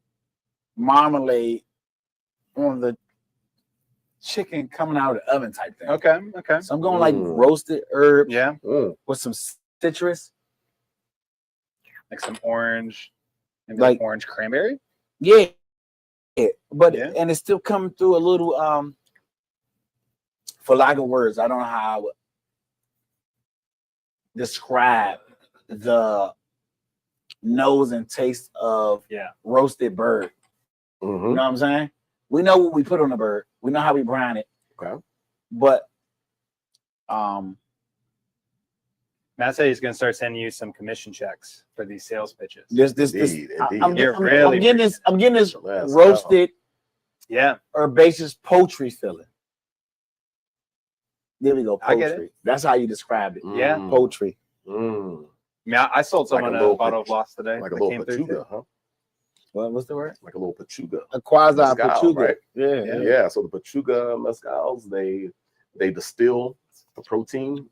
marmalade on the chicken coming out of the oven type thing. Okay. So I'm going like roasted herbs. Yeah. With some citrus. Like some orange, maybe like orange cranberry. Yeah. And it's still coming through a little for lack of words, I don't know how I would describe the nose and taste of roasted bird. You know what I'm saying? We know what we put on the bird. We know how we brine it. Okay. But Matt said he's going to start sending you some commission checks for these sales pitches. Indeed. I'm getting this roasted, herbaceous poultry filling. There we go. Poultry. I get it. That's how you describe it. Yeah, poultry. Yeah, I sold someone a bottle of Lost today. Like a little pachuga, huh? What's the word? Like a little pachuga. A quasi pachuga. Right? Yeah. So the pachuga mezcals, they distill the protein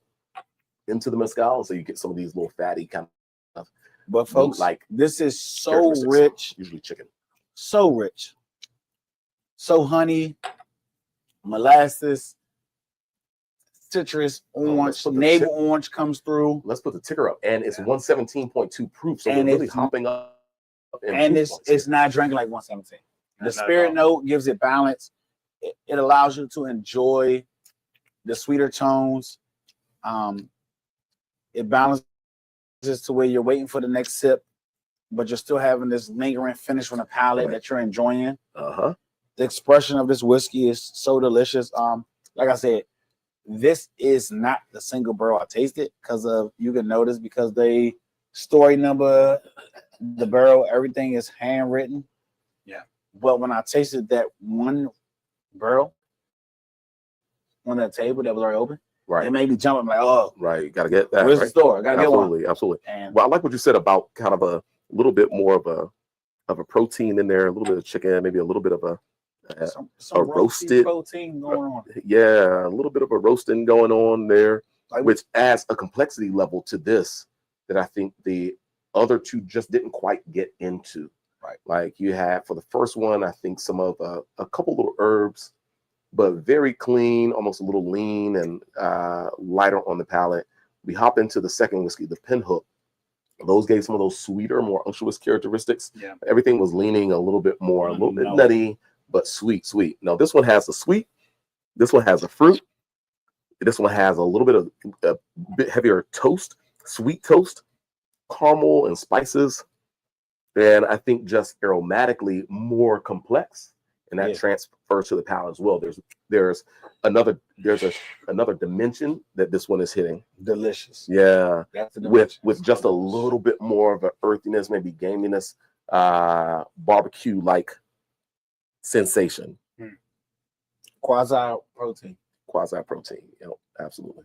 into the mezcal, so you get some of these little fatty kind of. But folks, like this is so rich. Usually chicken. So rich. So honey, molasses, citrus, orange, navel orange comes through. Let's put the ticker up, and it's 117.2 proof, so we're really hopping up. And it's not drinking like 117. The spirit note gives it balance. It allows you to enjoy the sweeter tones. It balances to where you're waiting for the next sip, but you're still having this lingering finish from the palate that you're enjoying. The expression of this whiskey is so delicious. Like I said, this is not the single barrel I tasted you can notice because they story number, the barrel, everything is handwritten. Yeah. But when I tasted that one barrel on that table that was already open, it made me jump. I'm like, oh, right, gotta get that. Where's the store? Gotta get one. Absolutely. And well, I like what you said about kind of a little bit more of a protein in there, a little bit of chicken, maybe a little bit of a roasted protein going on. Yeah, a little bit of a roasting going on there, which adds a complexity level to this that I think the other two just didn't quite get into. Right. Like you had for the first one, I think some of a couple little herbs, but very clean, almost a little lean and lighter on the palate. We hop into the second whiskey, the Pinhook. Those gave some of those sweeter, more unctuous characteristics. Yeah. Everything was leaning a little bit more, a little bit nutty, but sweet. Now this one has the sweet. This one has the fruit. This one has a little bit of a bit heavier toast, sweet toast, caramel and spices. And I think just aromatically more complex and that transfers to the palate as well. There's another dimension that this one is hitting. Delicious. Yeah, with just a little bit more of an earthiness, maybe gaminess, barbecue like sensation. Quasi protein. Yep, absolutely.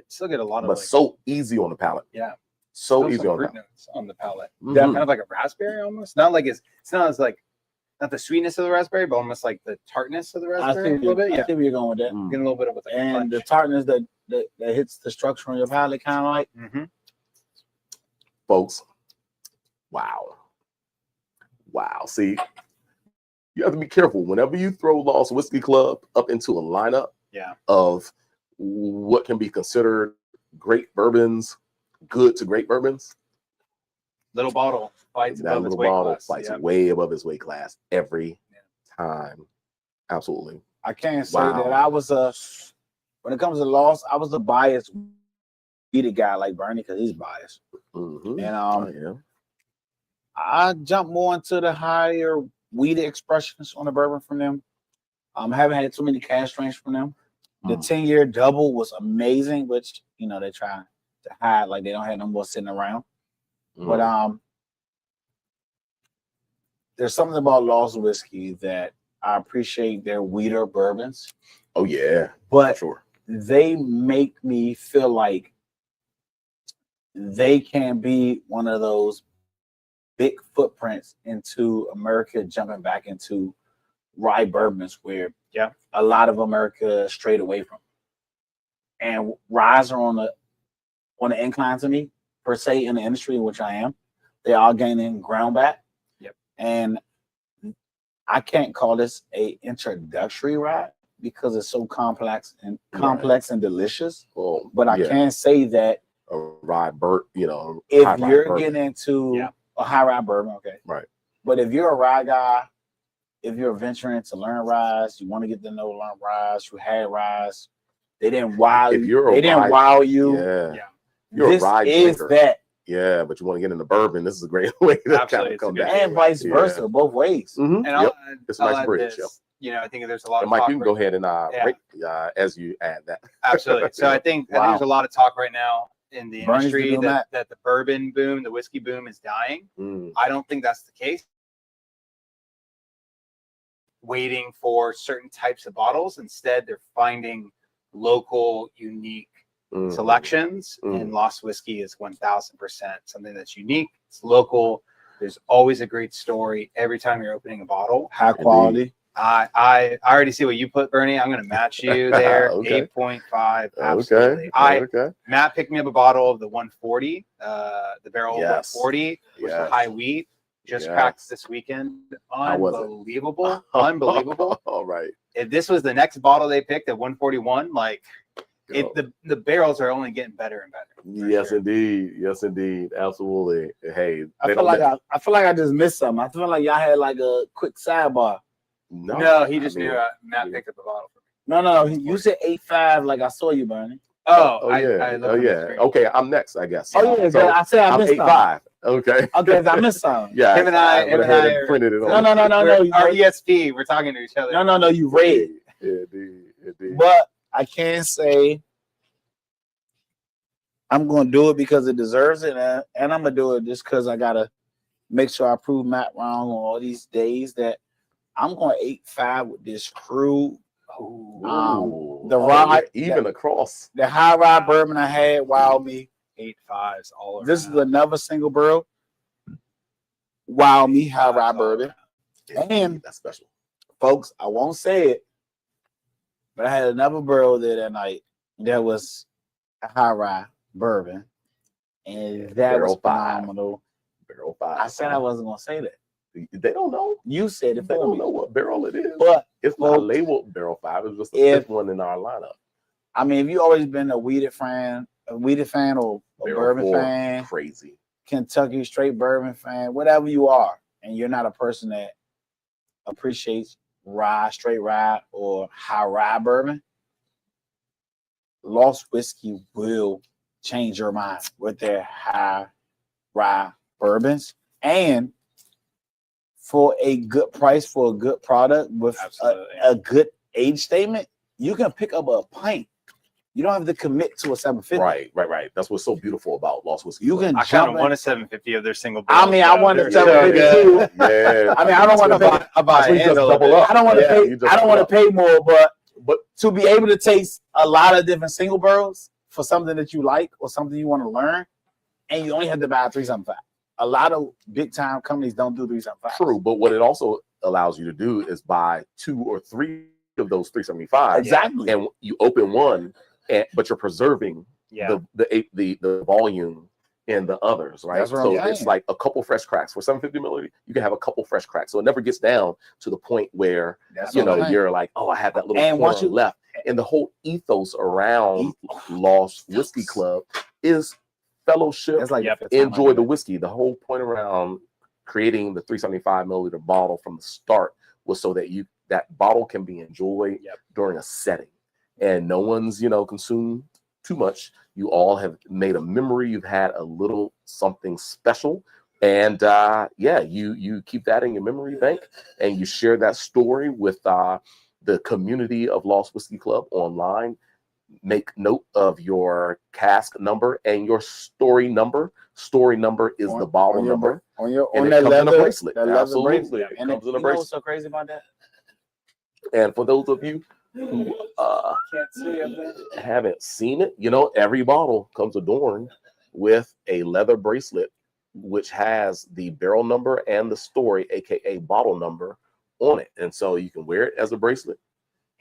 Still get a lot of, but so easy on the palate. Yeah, so easy on fruit notes on the palate. Yeah, kind of like a raspberry almost. Not like it's not as like not the sweetness of the raspberry, but almost like the tartness of the raspberry a little bit. I see where you're going with that. Getting a little bit of like and the tartness that hits the structure on your palate, kind of like. Folks, wow. See, you have to be careful whenever you throw Lost Whiskey Club up into a lineup of what can be considered great bourbons, good to great bourbons. Little bottle fights above its weight class. Fights way above its weight class every time. Absolutely. I can't say that I was when it comes to Lost, I was a biased weeded guy like Burnie because he's biased. And I jumped more into the higher weeded expressions on the bourbon from them. Haven't had too many cask strengths from them. The 10-year double was amazing, which they try to hide like they don't have no more sitting around. But there's something about Lost Whiskey that I appreciate their weeder bourbons. Oh yeah, but sure. They make me feel like they can be one of those big footprints into America, jumping back into rye bourbons where a lot of America strayed away from. And ryes are on the incline to me, per se, in the industry in which I am. They are gaining ground back. And I can't call this a introductory rye because it's so complex and delicious. But I can say that a rye if you're getting into a high rye bourbon, but if you're a rye guy, if you're venturing to learn ryes, you want to get to know learn ryes, you had ryes, they didn't wow you. They didn't wow you. You're a rye drinker. That. Yeah, but you want to get into bourbon. This is a great way to kind of come back. And vice versa, both ways. And it's a nice bridge. I think there's a lot of Mike, talk. you can go ahead and as you add that. Absolutely. So I think there's a lot of talk right now in the industry that the bourbon boom, the whiskey boom is dying. I don't think that's the case. Waiting for certain types of bottles. Instead, they're finding local, unique selections, and Lost Whiskey is 1000% something that's unique. It's local. There's always a great story every time you're opening a bottle. High quality. I already see what you put, Burnie. I'm going to match you there. 8.5. Absolutely. Matt picked me up a bottle of the 140, the Barrel 140, which is high wheat. Just cracked this weekend. Unbelievable. Unbelievable. All right. If this was the next bottle they picked at 141, the barrels are only getting better and better. Yes, indeed. Yes, indeed. Absolutely. Hey, I feel like I just missed something. I feel like y'all had like a quick sidebar. No, he just knew Matt picked up the bottle for me. No. You said 8.5 like I saw you, Burnie. Okay, I'm next, I guess. I said I missed 8.5. Okay, I missed something. Yeah, him and I printed it. No. Our ESP, we're talking to each other. No. You read. Indeed. But I can't say I'm going to do it because it deserves it, and I'm going to do it just because I got to make sure I prove Matt wrong on all these days that I'm going 8.5 with this crew. The rye, across the high rye bourbon I had wowed me. 8.5s all around. This is another single barrel. Wow me high rye bourbon. And that's special. Folks, I won't say it, but I had another barrel there that night that was a high rye bourbon. And that was phenomenal. Barrel 5. I said I wasn't gonna say that. They don't know. You said it. They don't know what barrel it is. But it's not labeled Barrel 5. It's just the fifth one in our lineup. I mean, if you always been a weeded fan or a bourbon fan, crazy Kentucky straight bourbon fan, whatever you are, and you're not a person that appreciates rye, straight rye, or high rye bourbon, Lost Whiskey will change your mind with their high rye bourbons, and for a good price for a good product with a good age statement, you can pick up a pint. You don't have to commit to a 750. Right. That's what's so beautiful about Lost Whiskey. You can. I kind of want a 750 of their single barrels. I mean, I want a 750 too. Yeah. I mean, I don't want to pay. Just double up. I don't want to pay. I don't want to pay more, but to be able to taste a lot of different single barrels for something that you like or something you want to learn, and you only have to buy a 375. A lot of big time companies don't do 375. True, but what it also allows you to do is buy 2 or 3 of those 375. Exactly. And you open one, but you're preserving the volume in the others, right? So it's like a couple fresh cracks for 750 milliliters. You can have a couple fresh cracks, so it never gets down to the point where you're like, oh, I have that little corner left. And the whole ethos around Lost Whiskey Club is fellowship. It's like enjoy the whiskey. The whole point around creating the 375 milliliter bottle from the start was so that that bottle can be enjoyed during a setting, and no one's consumed too much. You all have made a memory. You've had a little something special, and you keep that in your memory bank, and you share that story with the community of Lost Whiskey Club online. Make note of your cask number and your story number. Story number is the bottle number on that leather bracelet. That leather bracelet. It comes in a bracelet. What's so crazy about that? And for those of you who haven't seen it, every bottle comes adorned with a leather bracelet, which has the barrel number and the story, aka bottle number, on it. And so you can wear it as a bracelet.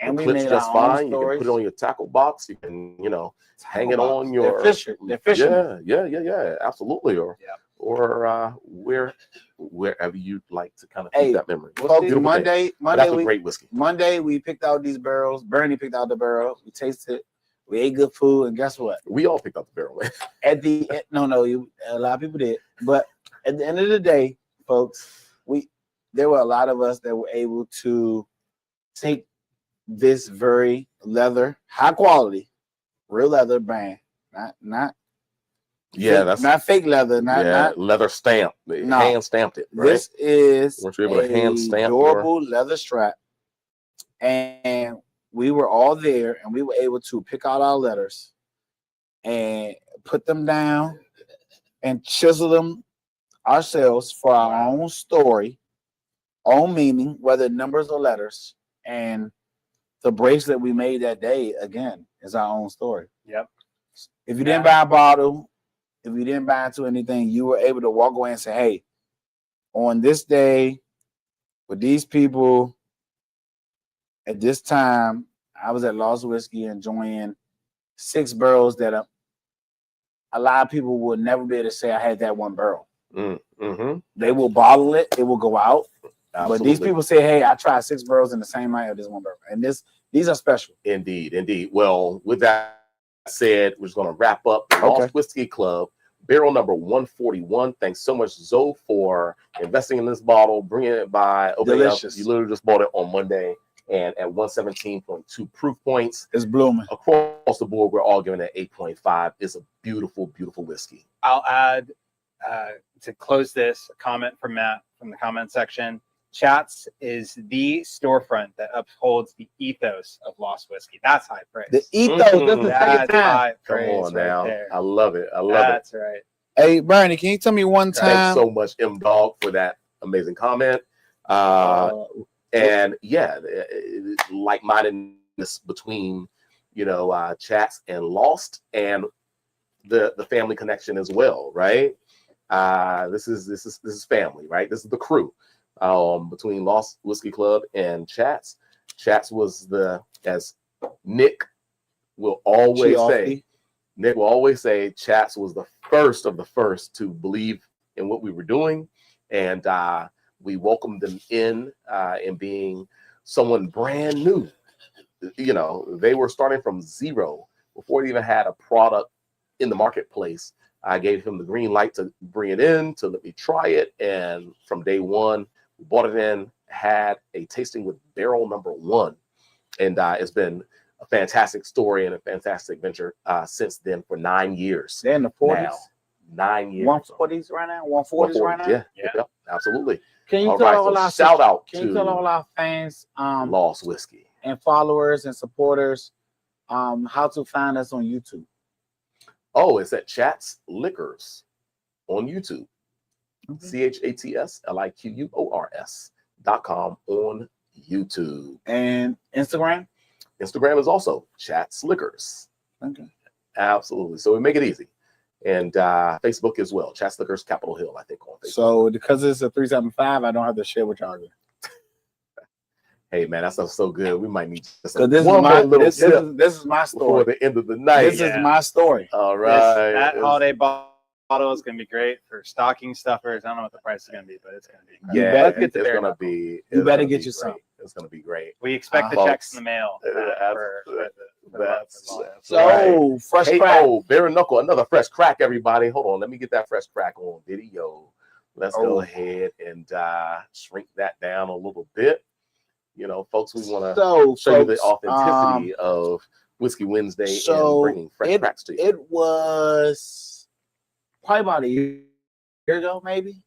And we clips made just our own fine. You can put it on your tackle box. You can, hang it on your. They're fishermen. Yeah, absolutely. Or wherever you'd like to kind of keep that memory. Monday, that's a great whiskey. Monday we picked out these barrels. Bernie picked out the barrel. We tasted. We ate good food, and guess what? We all picked out the barrel. A lot of people did. But at the end of the day, folks, there were a lot of us that were able to take this very leather, high quality, real leather brand, not fake leather, not leather stamp. Hand stamped it. Right? This is weren't you able to hand stamp durable leather strap, and we were all there, and we were able to pick out our letters and put them down and chisel them ourselves for our own story, own meaning, whether numbers or letters, and the bracelet we made that day, again, is our own story. Yep. If you didn't buy a bottle, if you didn't buy into anything, you were able to walk away and say, hey, on this day, with these people, at this time, I was at Lost Whiskey enjoying 6 barrels that a lot of people would never be able to say I had that one barrel. Mm-hmm. They will bottle it. It will go out. Absolutely. But these people say, hey, I tried 6 barrels in the same night of this one barrel. And these are special. Indeed. Well, with that said, we're just going to wrap up the Lost Whiskey Club, barrel number 141. Thanks so much, Zoe, for investing in this bottle, bringing it by. Delicious. You literally just bought it on Monday, and at 117.2 proof points. It's blooming. Across the board, we're all giving it 8.5. It's a beautiful, beautiful whiskey. I'll add, to close this, a comment from Matt from the comment section. Chats is the storefront that upholds the ethos of Lost Whiskey. That's high praise. The ethos. That's high praise. Come on now. There. I love it. That's right. Hey, Bernie, can you tell me one time? Thanks so much, M Dog, for that amazing comment. And like-mindedness between Chats and Lost, and the family connection as well, right? This is family, right? This is the crew. Between Lost Whiskey Club and Chats. Chats was as Nick will always say, Chats was the first of the first to believe in what we were doing. And we welcomed them in being someone brand new. They were starting from zero before they even had a product in the marketplace. I gave him the green light to bring it in, to let me try it. And from day one, we bought it in, had a tasting with barrel number 1. And it's been a fantastic story and a fantastic venture since then for 9 years. They're in the 40s. Now. 9 years. 140s right now. 140s right now. Yeah, absolutely. Can you All tell right, all so our shout out Can you to tell all our fans, Lost Whiskey and followers and supporters, how to find us on YouTube? Oh, it's at Chats Liquors on YouTube. ChatsLiquors.com on YouTube. And Instagram? Instagram is also Chats Liquors. Okay. Absolutely. So we make it easy. And Facebook as well. Chats Liquors, Capitol Hill, I think, on Facebook. So because it's a 375, I don't have to share with y'all. Hey man, that stuff's so good. We might need just this is my story. Before the end of the night. This is my story. All right. That holiday bottle is going to be great for stocking stuffers. I don't know what the price is going to be, but it's going to be. Yeah, it's going to be. You better get you some. It's going to be great. We expect the checks in the mail. So fresh crack. Oh, bare knuckle, another fresh crack, everybody. Hold on, let me get that fresh crack on video. Let's go ahead and shrink that down a little bit. You know, folks, we want to show you the authenticity of Whiskey Wednesday and bringing fresh cracks to you. It was probably about a year ago, maybe.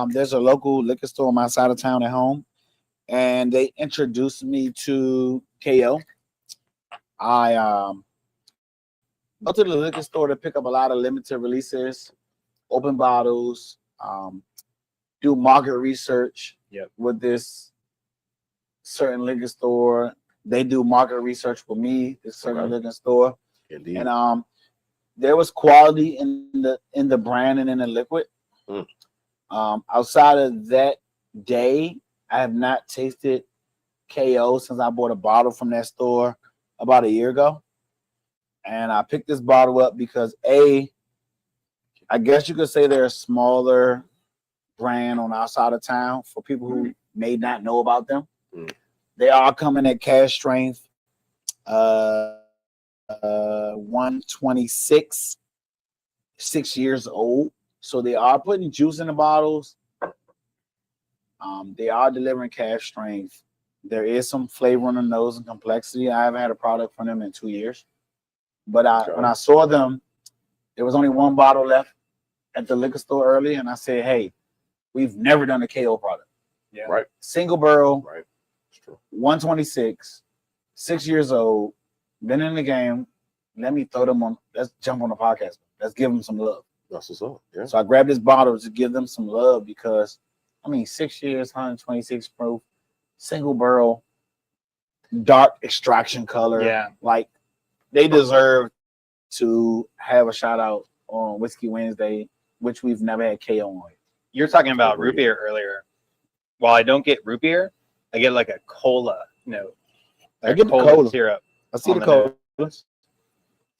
There's a local liquor store on my side of town at home, and they introduced me to KO. I go to the liquor store to pick up a lot of limited releases, open bottles, do market research with this certain liquor store. They do market research with me, this certain liquor store. Indeed. And there was quality in the brand and in the liquid. Outside of that day, I have not tasted KO since I bought a bottle from that store about a year ago. And I picked this bottle up because I guess you could say they're a smaller brand on our side of town for people who may not know about them. They are coming at Cask Strength 126, 6 years old. So they are putting juice in the bottles. They are delivering Cask Strength. There is some flavor on the nose and complexity. I haven't had a product from them in 2 years. But when I saw them, there was only one bottle left at the liquor store early, and I said, hey, we've never done a KO product. Yeah. Right. Single barrel. Right. It's true. 126, 6 years old, been in the game. Let me throw them on. Let's jump on the podcast. Let's give them some love. That's what's up. Yeah. So I grabbed this bottle to give them some love because, 6 years, 126 proof, single barrel, dark extraction color. Yeah. Like, they deserve to have a shout out on Whiskey Wednesday, which we've never had KO on. You're talking about root beer earlier. While I don't get root beer, I get like a cola note. I get the cola syrup. I see the cola. It's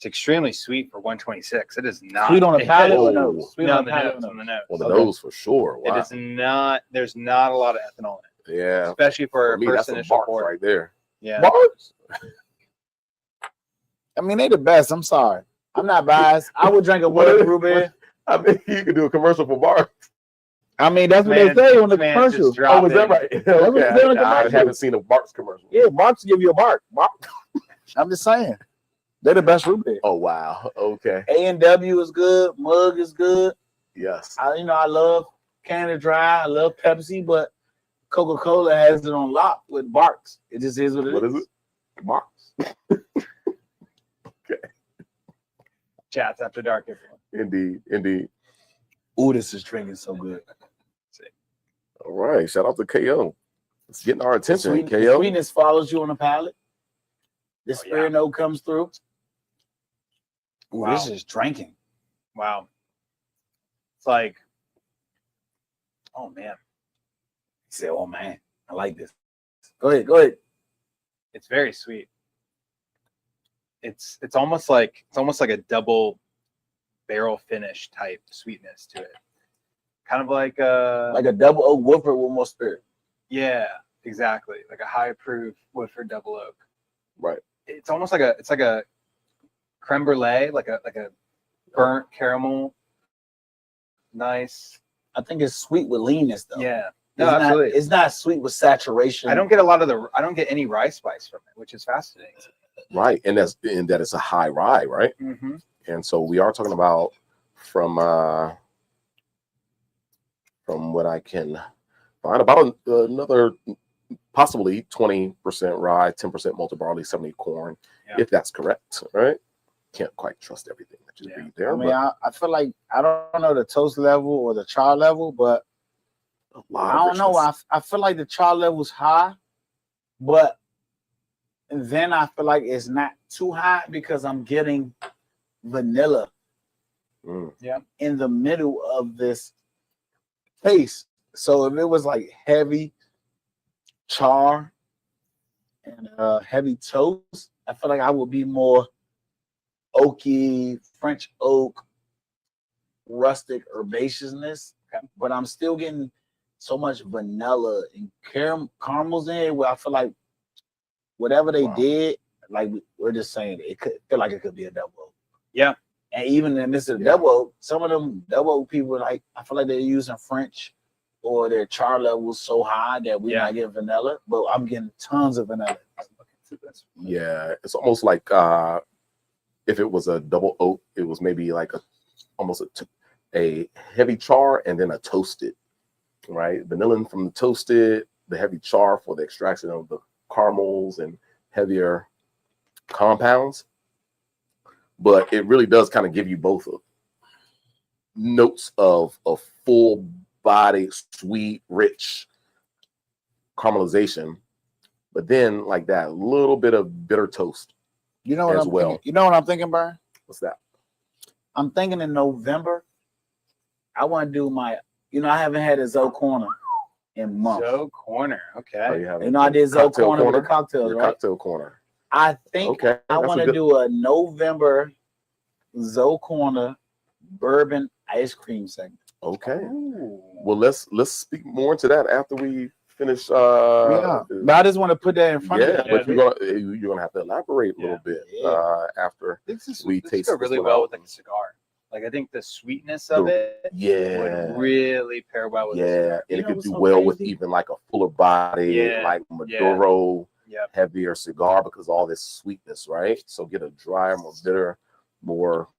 extremely sweet for 126. It is not sweet on the palate or no? Sweet on the nose. On the nose. On the nose for sure. Wow. It is not. There's not a lot of ethanol in it. Yeah. Especially for a me, first that's initial a bark right there. Yeah. Barks? They the best. I'm sorry. I'm not biased. I would drink a root beer. You could do a commercial for bark. That's what they say on the commercial. Oh, was that right? Okay. I haven't seen a Barks commercial. Yeah, Barks give you a bark. I'm just saying. They're the best root beer. Oh, wow. Okay. A&W is good. Mug is good. Yes. I love Canada Dry. I love Pepsi, but Coca-Cola has it on lock with Barks. It just is what it is. What is it? Barks. Okay. Chats after dark, everyone. Indeed. Ooh, this is drinking so good. All right. Shout out to KO. It's getting our attention, KO. The sweetness follows you on the palate. The spirit note comes through. Ooh, this is drinking. Wow. It's like, oh man. He said, oh man, I like this. Go ahead. It's very sweet. It's almost like a double barrel finish type sweetness to it. Kind of like a double oak Woodford with more spirit. Yeah, exactly. Like a high proof Woodford double oak. Right. It's almost like a creme brulee, like a burnt caramel. Nice. I think it's sweet with leanness though. Yeah. No, absolutely. It's not sweet with saturation. I don't get any rye spice from it, which is fascinating. Right. And that it's a high rye, right? Mm-hmm. And so we are talking about from what I can find, about another possibly 20% rye, 10% malted barley, 70 corn, if that's correct, right? Can't quite trust everything that you read there. I mean, I feel like I don't know the toast level or the char level, but I don't know. I feel like the char level's high, but then I feel like it's not too high because I'm getting vanilla in the middle of this taste. So if it was like heavy char and heavy toast, I feel like I would be more oaky, French oak, rustic herbaceousness, but I'm still getting so much vanilla and caramels in it where I feel like whatever they did, like we're just saying, it could feel like it could be a double oak. Yeah. And even in this double oak, some of them double oak people, like I feel like they're using French or their char levels so high that we're not getting vanilla, but I'm getting tons of vanilla. Yeah, it's almost like if it was a double oak, it was maybe like almost a heavy char and then a toasted, right? Vanilla from the toasted, the heavy char for the extraction of the caramels and heavier compounds. But it really does kind of give you both notes of a full body, sweet, rich caramelization, but then like that little bit of bitter toast. You know what thinking? You know what I'm thinking, Brian? What's that? I'm thinking in November, I want to do my, I haven't had a Zoe Corner in months. Zoe Corner, okay. Oh, I did Zoe Corner with the cocktails, right? Cocktail corner. I think I want to do a November Zoe Corner bourbon ice cream segment. Okay. Ooh. Well, let's speak more into that after we finish. But I just want to put that in front of you. But you're gonna have to elaborate a little bit after we taste it really well with like a cigar. Like I think the sweetness of it would really pair well with and it could do well with even like a fuller body, like Maduro, heavier cigar because of all this sweetness, right? So get a drier, more bitter, more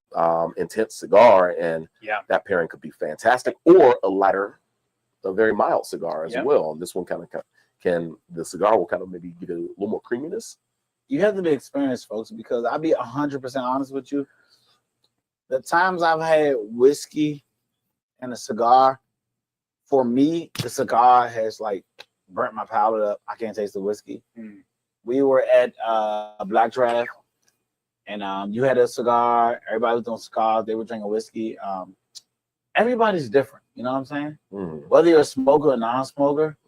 intense cigar, and that pairing could be fantastic. Or a lighter, a very mild cigar as well. And this one the cigar will kind of maybe get a little more creaminess. You have to be experienced, folks, because I'll be 100% honest with you. The times I've had whiskey and a cigar, for me, the cigar has like burnt my palate up. I can't taste the whiskey. We were at a Black Draft, and you had a cigar. Everybody was doing cigars. They were drinking whiskey. Everybody's different. You know what I'm saying? Whether you're a smoker or non-smoker.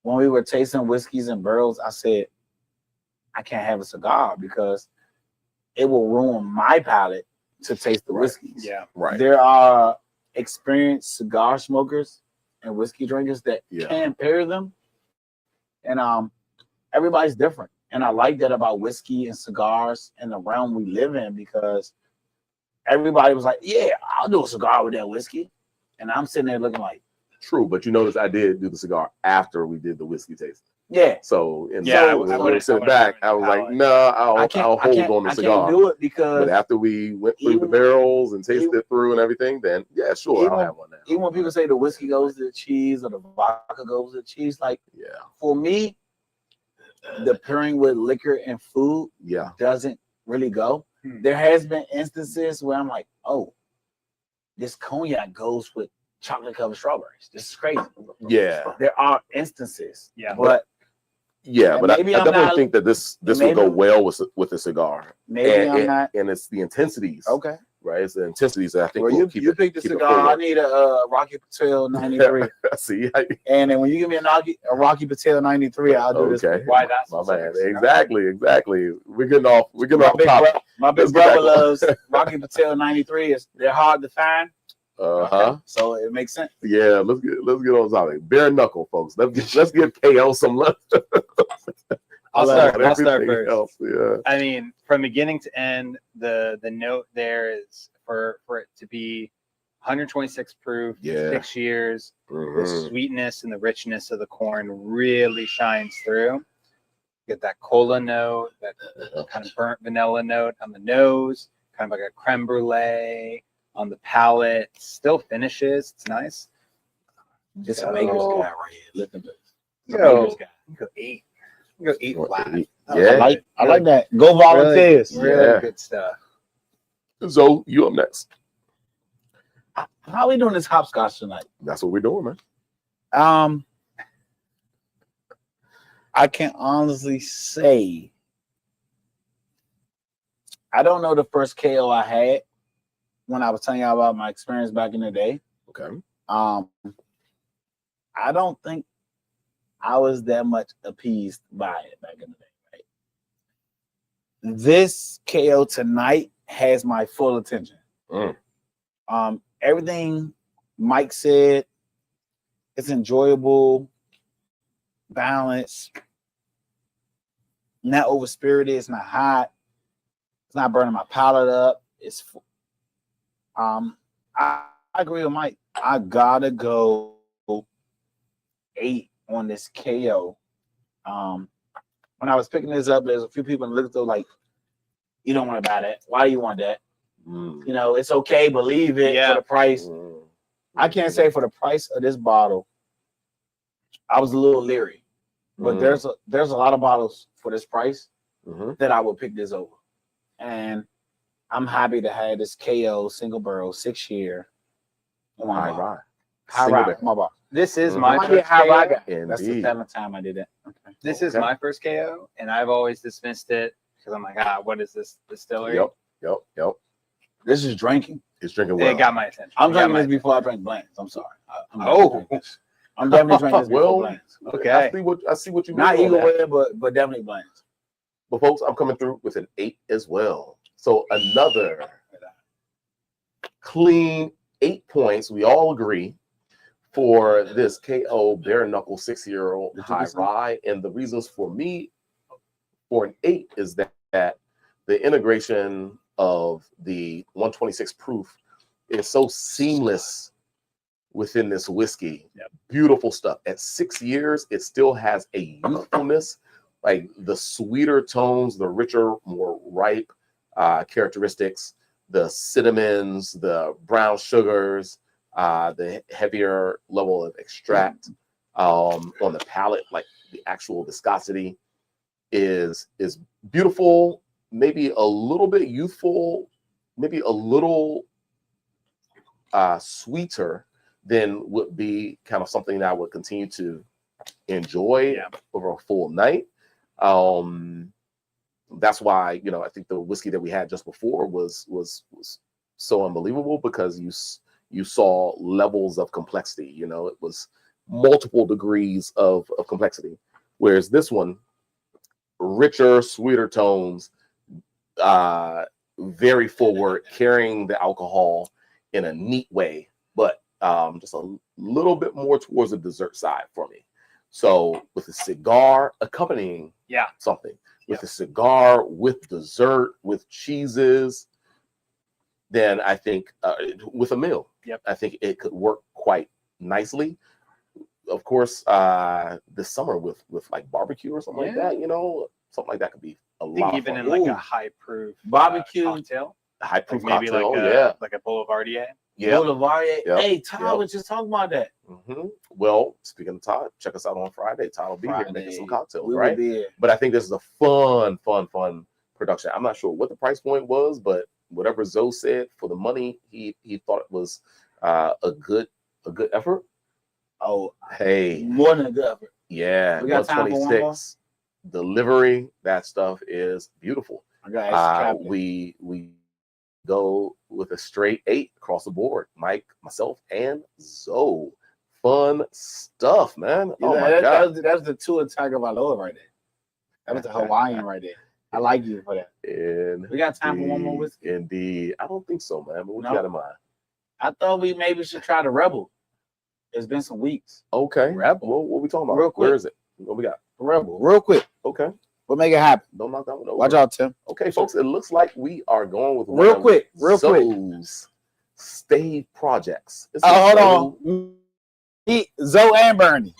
When we were tasting whiskeys and barrels, I said, I can't have a cigar because it will ruin my palate to taste the whiskeys. Yeah, right. There are experienced cigar smokers and whiskey drinkers that can pair them. And everybody's different. And I like that about whiskey and cigars and the realm we live in because everybody was like, yeah, I'll do a cigar with that whiskey. And I'm sitting there looking like, true, but you notice I did do the cigar after we did the whiskey tasting. Yeah. So when I was sitting back, I was like, no, I'll hold on the cigar. I can't do it because but after we went through the barrels and tasted it through and everything, then I'll have one now. Even when people say the whiskey goes to the cheese or the vodka goes to the cheese, like for me, the pairing with liquor and food doesn't really go. There has been instances where I'm like, oh, this cognac goes with chocolate covered strawberries. This is crazy. Yeah. There are instances. But I definitely think that this will go well with a cigar. Maybe I'm not. And it's the intensities. Okay. Right. It's the intensities that I think you picked the cigar. I need a Rocky Patel 93. See. And then when you give me a Rocky Patel 93, I'll do this. Why that's my man. Exactly. We're getting off topic. My big brother loves Rocky Patel 93. They're hard to find. So it makes sense. Yeah, let's get on topic. Bare knuckle, folks. Let's give KL some love. I'll start first. I mean, from beginning to end, the note there is for it to be 126 proof, 6 years. The sweetness and the richness of the corn really shines through. You get that cola note, that kind of burnt vanilla note on the nose. kind of like a creme brulee on the palate. Still finishes. It's nice. It's a maker's guy right here. Look at this. Go 8. Go 8 flat. Yeah, I like that. Go Volunteers. Really good stuff. So you up next? How are we doing this hopscotch tonight? That's what we're doing, man. I can honestly say I don't know the first KO I had when I was telling y'all about my experience back in the day. Okay. I don't think I was that much appeased by it back in the day, right? This KO tonight has my full attention. Everything Mike said, it's enjoyable, balanced, not over-spirited, it's not hot, it's not burning my palate up. It's I agree with Mike. I gotta go 8 on this KO. When I was picking this up, there's a few people in the liquor like, you don't want to buy that. Why do you want that? You know, it's okay, believe it for the price. I can't say for the price of this bottle, I was a little leery. But there's a lot of bottles for this price that I would pick this over. And I'm happy to have this KO single barrel 6-year. High rye. My bar. This is my first KO. KO. That's the 7th time I did that. Okay. This is my first KO, and I've always dismissed it because I'm like, what is this distillery? Yep. This is drinking. It's drinking well. It got my attention. I'm drinking this before I drank Blands. I'm sorry. I'm definitely drinking this before Blands. Okay. I see what you mean. Not Eagle Way, but definitely Blands. But folks, I'm coming through with an 8 as well. So another clean 8 points. We all agree for this KO Bare Knuckle 6-year high rye. And the reasons for me for an 8 is that the integration of the 126 proof is so seamless within this whiskey. Beautiful stuff. At 6 years, it still has a youthfulness, like the sweeter tones, the richer, more ripe characteristics, the cinnamons, the brown sugars, the heavier level of extract on the palate, like the actual viscosity is beautiful, maybe a little bit youthful, maybe a little sweeter than would be kind of something that I would continue to enjoy over a full night. That's why, I think the whiskey that we had just before was so unbelievable, because you saw levels of complexity. It was multiple degrees of complexity, whereas this one, richer, sweeter tones, very forward, carrying the alcohol in a neat way, but just a little bit more towards the dessert side for me. So with a cigar accompanying something, with a cigar, with dessert, with cheeses, then I think with a meal, I think it could work quite nicely. Of course, this summer with like barbecue or something like that, something like that could be a lot of fun. Even in like a high proof barbecue cocktail, high proof maybe cocktail, like a Boulevardier. Boulevardier. Hey, Todd was just talking about that. Well, speaking of Todd, check us out on Friday. Todd will be here making some cocktails, we right? But I think this is a fun production. I'm not sure what the price point was, but whatever Zoe said for the money, he thought it was a good effort. Oh, hey, more than a good effort. Yeah, we got time for 126 delivery. That stuff is beautiful. I got we go with a straight 8 across the board. Mike, myself, and Zoe. Fun stuff, man. My God. That's the two in Tagovailoa right there. That was the Hawaiian right there. I like you for that. We got time for one more whiskey. Indeed. I don't think so, man. But what you got in mind? I thought we maybe should try the Rebel. It's been some weeks. Okay. Rebel. What we talking about? Real quick. Where is it? What we got? Rebel. Real quick. Okay. We'll make it happen. Don't knock that one over. Watch out, Tim. Okay, folks. It looks like we are going with real quick. Stave projects. Hold on. Zoe and Burnie.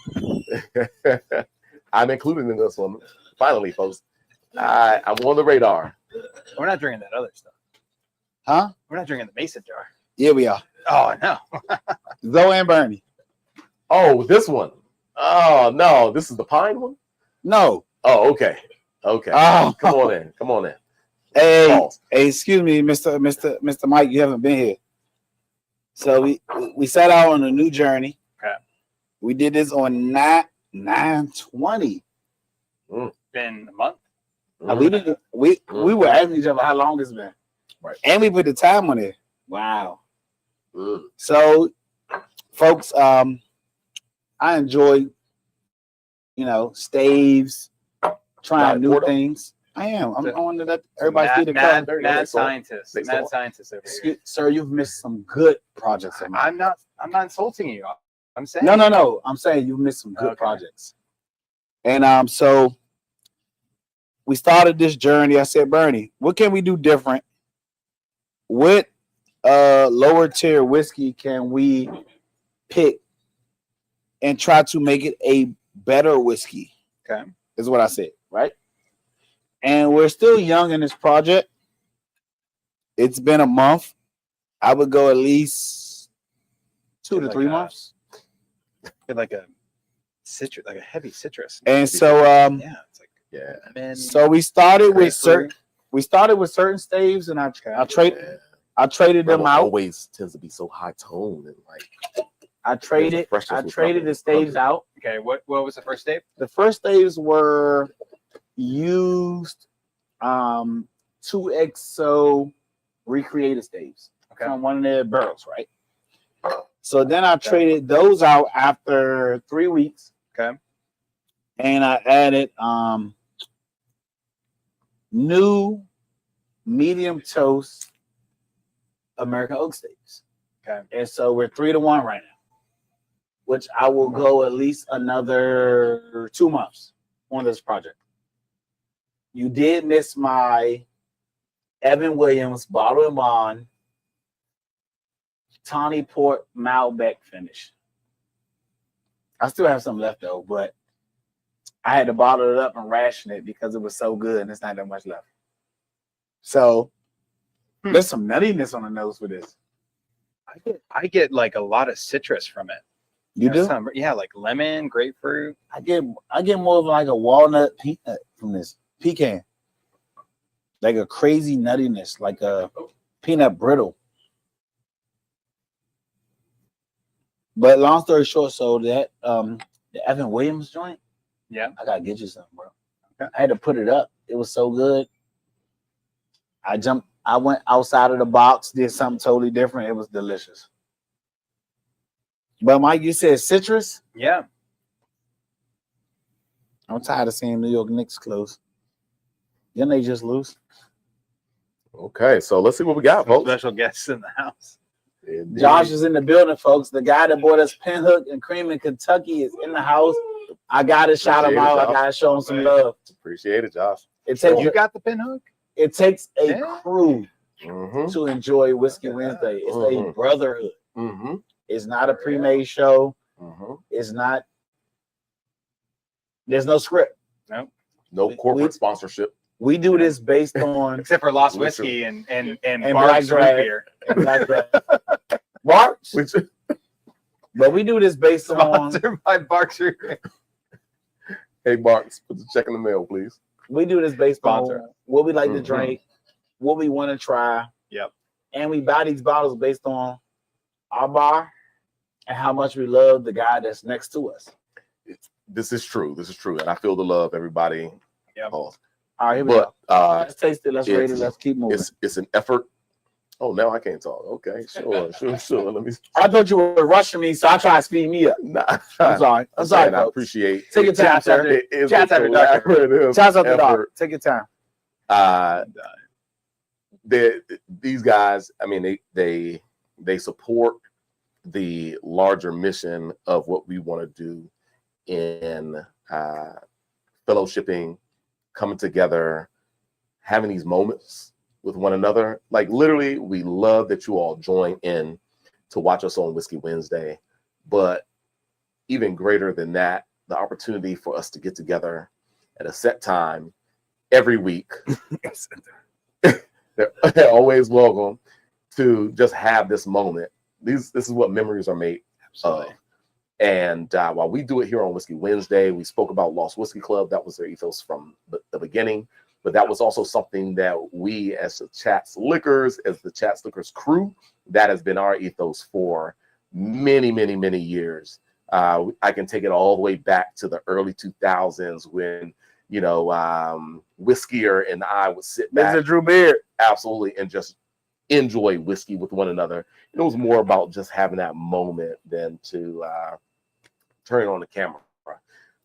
I'm included in this one. Finally, folks. I'm on the radar. We're not drinking that other stuff. Huh? We're not drinking the mason jar. Yeah, we are. Oh no. Zoe and Burnie. Oh, this one. Oh no, this is the pine one. No. Oh, okay. Okay. Oh. Come on in. Come on in. Hey, excuse me, Mr. Mike, you haven't been here. So we set out on a new journey. Okay. We did this on 9/20. Been a month. We were asking each other how long it's been. Right. And we put the time on it. Wow. So, folks, I enjoy, staves, trying new things. I am. I want to let everybody see the color. Mad scientist. Mad scientist over here. Sir, you've missed some good projects. I'm not insulting you. I'm saying no. I'm saying you've missed some good projects. And so we started this journey. I said, Burnie, what can we do different? What lower tier whiskey can we pick and try to make it a better whiskey? Okay. Is what I said, right? And we're still young in this project. It's been a month. I would go at least 2 to 3 months. Like a citrus, like a heavy citrus. And so it's like lemon, so we started with certain staves, and I traded them out. Always tends to be so high tone and like I traded the staves out. Okay, what was the first stave? The first staves were used 2XO recreated staves from one of their barrels, right? So then I traded those out after 3 weeks. Okay. And I added new medium toast American oak staves. Okay. And so we're 3-1 right now, which I will go at least another 2 months on this project. You did miss my Evan Williams bottle and bond Tawny Port Malbec finish. I still have some left though, but I had to bottle it up and ration it because it was so good and there's not that much left. So there's some nuttiness on the nose for this. I get like a lot of citrus from it. You do? Like lemon, grapefruit. I get more of like a walnut peanut from this. Pecan. Like a crazy nuttiness, like a peanut brittle. But long story short, so that the Evan Williams joint, I gotta get you something, bro. Okay. I had to put it up. It was so good. I went outside of the box, did something totally different. It was delicious. But Mike, you said citrus? Yeah. I'm tired of seeing New York Knicks close. Didn't they just lose? Okay, so let's see what we got, folks. Special guests in the house. Indeed. Josh is in the building, folks. The guy that bought us Pinhook and Cream in Kentucky is in the house. I gotta shout him out. I gotta show him some love. Appreciate it, Josh. You got the Pinhook? It takes a crew to enjoy Whiskey Wednesday. It's a brotherhood. It's not a pre-made show. It's not. There's no script. No corporate sponsorship. We do this based on except for Lost Whiskey and Black Drag beer. Barks. But we do this based Sponsored by Barks. Hey Barks, put the check in the mail, please. We do this based on what we like to drink, what we want to try. Yep. And we buy these bottles based on our bar and how much we love the guy that's next to us. This is true. This is true. And I feel the love, everybody. Yeah. All right, here we go. Let's taste it. Let's rate it. Let's keep moving. It's an effort. Oh, now I can't talk. Okay, sure. Let me. I thought you were rushing me, so I tried to speed me up. Nah, I'm sorry. I appreciate. Take your time, sir. Chats after dark. Chats after dark. Take your time. These guys, I mean, they support the larger mission of what we want to do in fellowshipping, coming together, having these moments with one another. Like literally, we love that you all join in to watch us on Whiskey Wednesday. But even greater than that, the opportunity for us to get together at a set time every week. They're always welcome to just have this moment. This is what memories are made of. And while we do it here on Whiskey Wednesday, we spoke about Lost Whiskey Club. That was their ethos from the beginning. But that was also something that we, as the Chats Liquors, as the Chats Liquors crew, that has been our ethos for many, many, many years. I can take it all the way back to the early 2000s when, you know, Whiskyer and I would sit back. Mr. Drew Beard. Absolutely. And just enjoy whiskey with one another. It was more about just having that moment than to turn on the camera.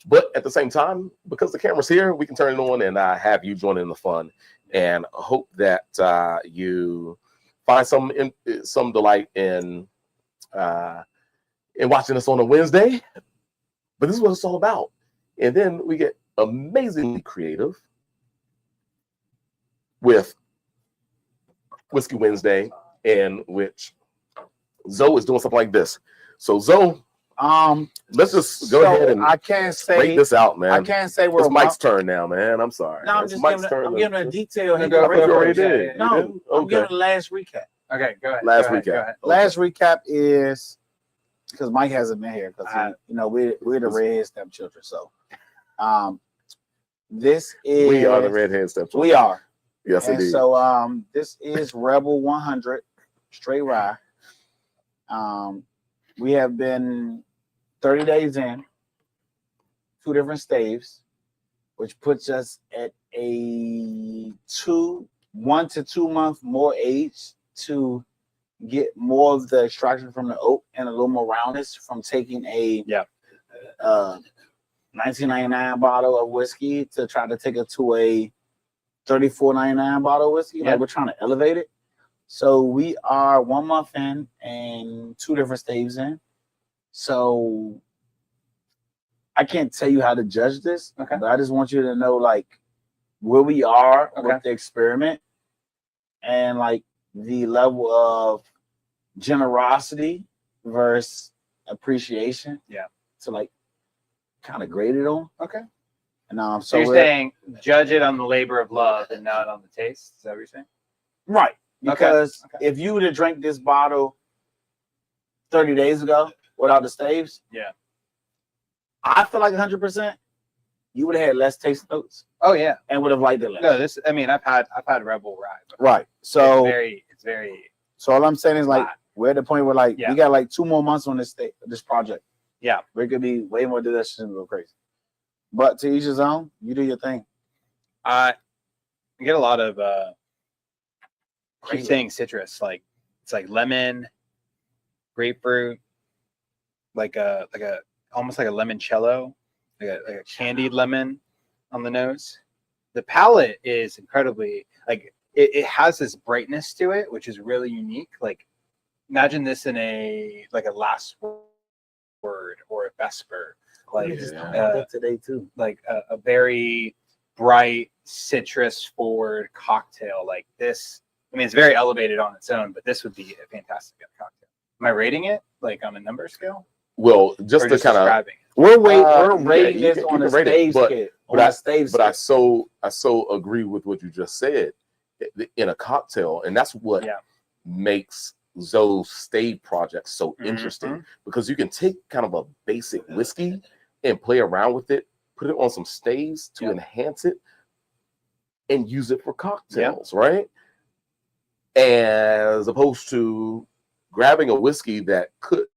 But at the same time, because the camera's here, we can turn it on and have you join in the fun. And hope that you find some delight in watching us on a Wednesday. But this is what it's all about. And then we get amazingly creative with Whiskey Wednesday, in which Zoe is doing something like this. So Zoe, let's just go ahead and I can't say break this out, man. I can't say where it's Mike's turn now, man. I'm sorry. No, I'm it's just Mike's giving, turn. I'm giving a detail. No, go You already did. No, I'm Okay. giving the last recap. Okay, go ahead. Last go ahead, recap. Go ahead. Last recap is because Mike hasn't been here because you know we're the redhead stepchildren. So, this is We are the redhead stepchildren. We are. Yes, And indeed. so this is Rebel 100 straight rye. We have been 30 days in, 2 different staves, which puts us at a 1 to 2 month more age to get more of the extraction from the oak and a little more roundness from taking a 1999 bottle of whiskey to try to take it to a $34.99 bottle of whiskey. Like we're trying to elevate it. So we are 1 month in and 2 different staves in. So I can't tell you how to judge this, but I just want you to know like where we are with the experiment and like the level of generosity versus appreciation. Yeah. To like kind of grade it on. Okay. And so you're saying judge it on the labor of love and not on the taste. Is that what you're saying? Right. Because if you would have drank this bottle 30 days ago without the staves, I feel like 100%, you would have had less taste notes. Oh yeah, and would have liked it less. No, this. I mean, I've had Rebel Rye. Right. So it's very. So all I'm saying is like we're at the point where like we got like 2 more months on this project. Yeah, we could be way more delicious and go crazy. But to each his own. You do your thing. I get a lot of keep saying citrus, like it's like lemon, grapefruit, like a almost like a limoncello, like a candied lemon on the nose. The palate is incredibly like it has this brightness to it, which is really unique. Like imagine this in a last word or a vesper, like today too, like a very bright citrus forward cocktail like this. I mean, it's very elevated on its own, but this would be a fantastic cocktail. Am I rating it like on a number scale? Well, just to kind of we're rating this on a stave scale. But I so agree with what you just said. In a cocktail, and that's what makes those stave projects so interesting, because you can take kind of a basic whiskey and play around with it, put it on some staves to enhance it, and use it for cocktails, right? As opposed to grabbing a whiskey that could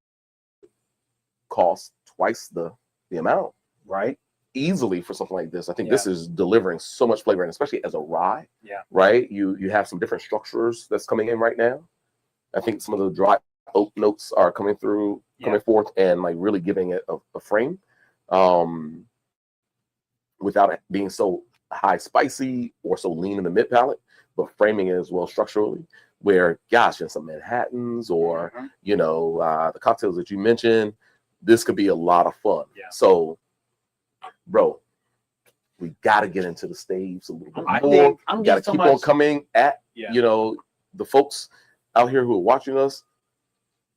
cost twice the amount, right? Easily for something like this. I think this is delivering so much flavor, and especially as a rye, right? You have some different structures that's coming in right now. I think some of the dry oak notes are coming forth and like really giving it a frame without it being so high spicy or so lean in the mid palate, but framing it as well structurally, where gosh, in some Manhattans or the cocktails that you mentioned, this could be a lot of fun. So bro, we got to get into the staves a little bit more. We got to keep on coming at the folks out here who are watching us,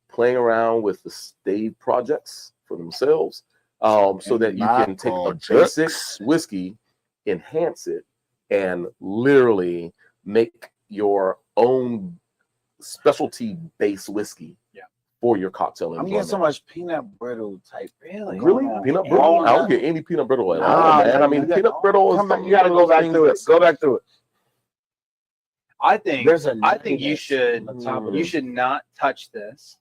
playing around with the stave projects for themselves, so that you can take a basic whiskey, enhance it, and literally make your own specialty base whiskey. Yeah. For your cocktail I'm enjoyment. getting so much peanut brittle type. Really? Peanut Brittle? I don't get any peanut brittle at all, man. I mean, peanut brittle is something. You got to go back through it. Go back through it. I think you nuttiness should on the top of you this. should not touch this.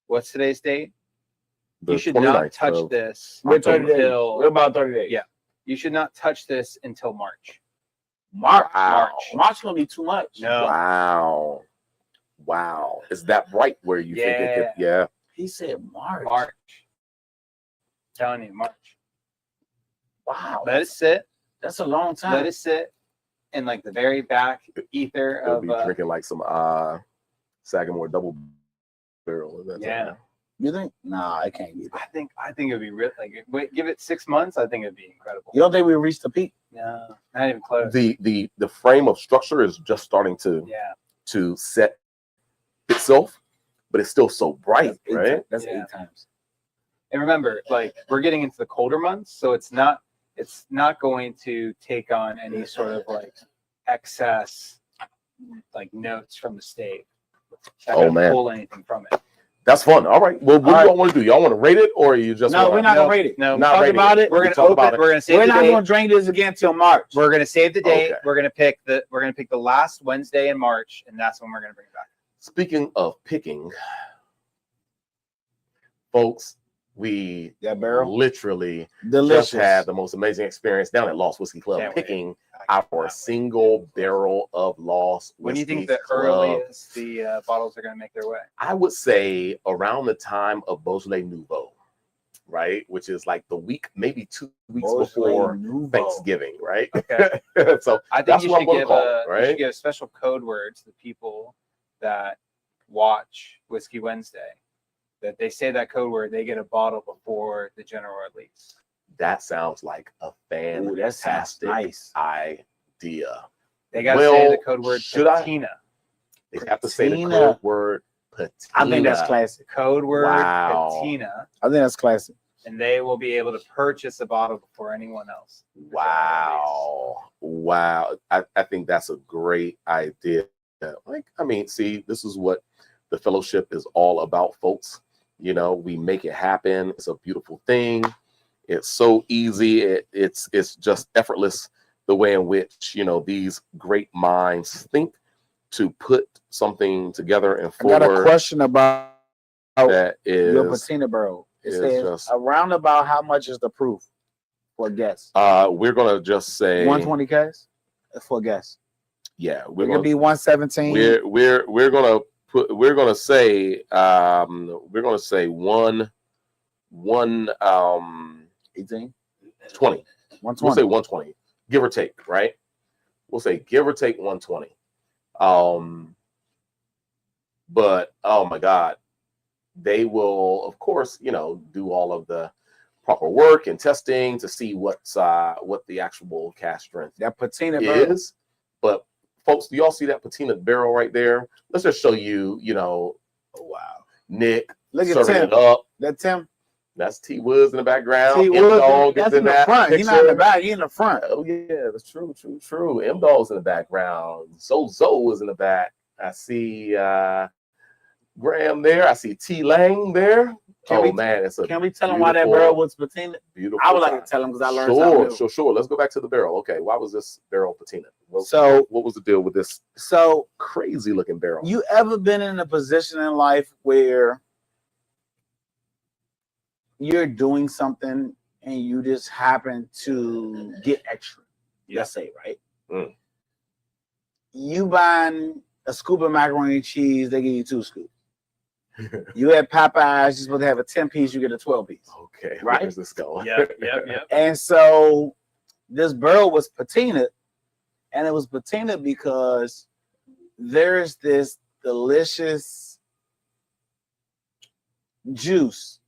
What's today's date? The You should not 29th touch of this We're 30 days. until We're about 30 days. Yeah. You should not touch this until March. March. Wow. March gonna be too much. No. Wow. Is that right where you think it could? Yeah. He said March. March. Telling you, March. Wow. Let it sit. That's a long time. Let it sit in like the very back ether They'll of be drinking like some Sagamore double barrel. yeah. You think? Nah, I can't get that. I think it'd be real. Like, wait, give it 6 months. I think it'd be incredible. You don't think we reached the peak? No, not even close. The frame of structure is just starting to set itself, but it's still so bright, right? That's Yeah. 8 times. And remember, like, we're getting into the colder months, so it's not going to take on any sort of like excess like notes from the stave. Not gonna pull anything from it. That's fun. All right. Well, what do y'all want to do? Y'all want to rate it, or you just? No, we're not gonna rate it. No, talk about it. We're gonna open. We're gonna save We're the not date. gonna drink this again till March. We're gonna save the date. Okay. We're gonna pick the last Wednesday in March, and that's when we're gonna bring it back. Speaking of picking, folks, we barrel literally delicious. just had the most amazing experience down at Lost Whiskey Club picking our single barrel of Lost Whiskey. When do you think the Club. earliest the bottles are gonna make their way? I would say around the time of Beaujolais Nouveau, right? Which is like the week, maybe 2 weeks before Thanksgiving, right? Okay. So I think that's you what should I'm gonna give call it, right? you should give a special code word to the people that watch Whiskey Wednesday. That they say that code word, they get a bottle before the general release. That sounds like a fantastic idea. They gotta say the code word patina. They have to say the code word patina. I think that's classic. Code word patina. I think that's classic. And they will be able to purchase a bottle before anyone else. Wow. I think that's a great idea. Like, I mean, see, this is what the fellowship is all about, folks. You know, we make it happen. It's a beautiful thing. It's so easy. It's just effortless the way in which, you know, these great minds think to put something together and forward. I got a question about that is your patina barrel. It says around about how much is the proof for a guess? We're gonna just say 120 Ks for a guess. Yeah, we're gonna be 117. We're gonna say 18, 20. We'll say 120, give or take, right? We'll say give or take 120. But oh my God, they will, of course, you know, do all of the proper work and testing to see what the actual cask strength that patina is. But folks, do y'all see that patina barrel right there? Let's just show you, you know, oh, wow. Nick, look at Tim. It up. That's Tim. That's T Woods in the background. T Woods, that's in the front. He's not in the back. He's in the front. Oh yeah, that's true. M Dog's in the background. Zozo is in the back. I see Graham there. I see T Lang there. Can we tell him why that barrel was patina? Beautiful. I would like to tell him because I learned something. Sure. Let's go back to the barrel. Okay, why was this barrel patina? What was the deal with this? So crazy looking barrel. You ever been in a position in life where you're doing something and you just happen to get extra? Let's say, right? Mm. You buying a scoop of macaroni and cheese, they give you 2 scoops. You at Popeyes, you're supposed to have a 10-piece, you get a 12-piece. Okay, right? Where's this going? Yep. And so this barrel was patinaed, and it was patinaed because there's this delicious juice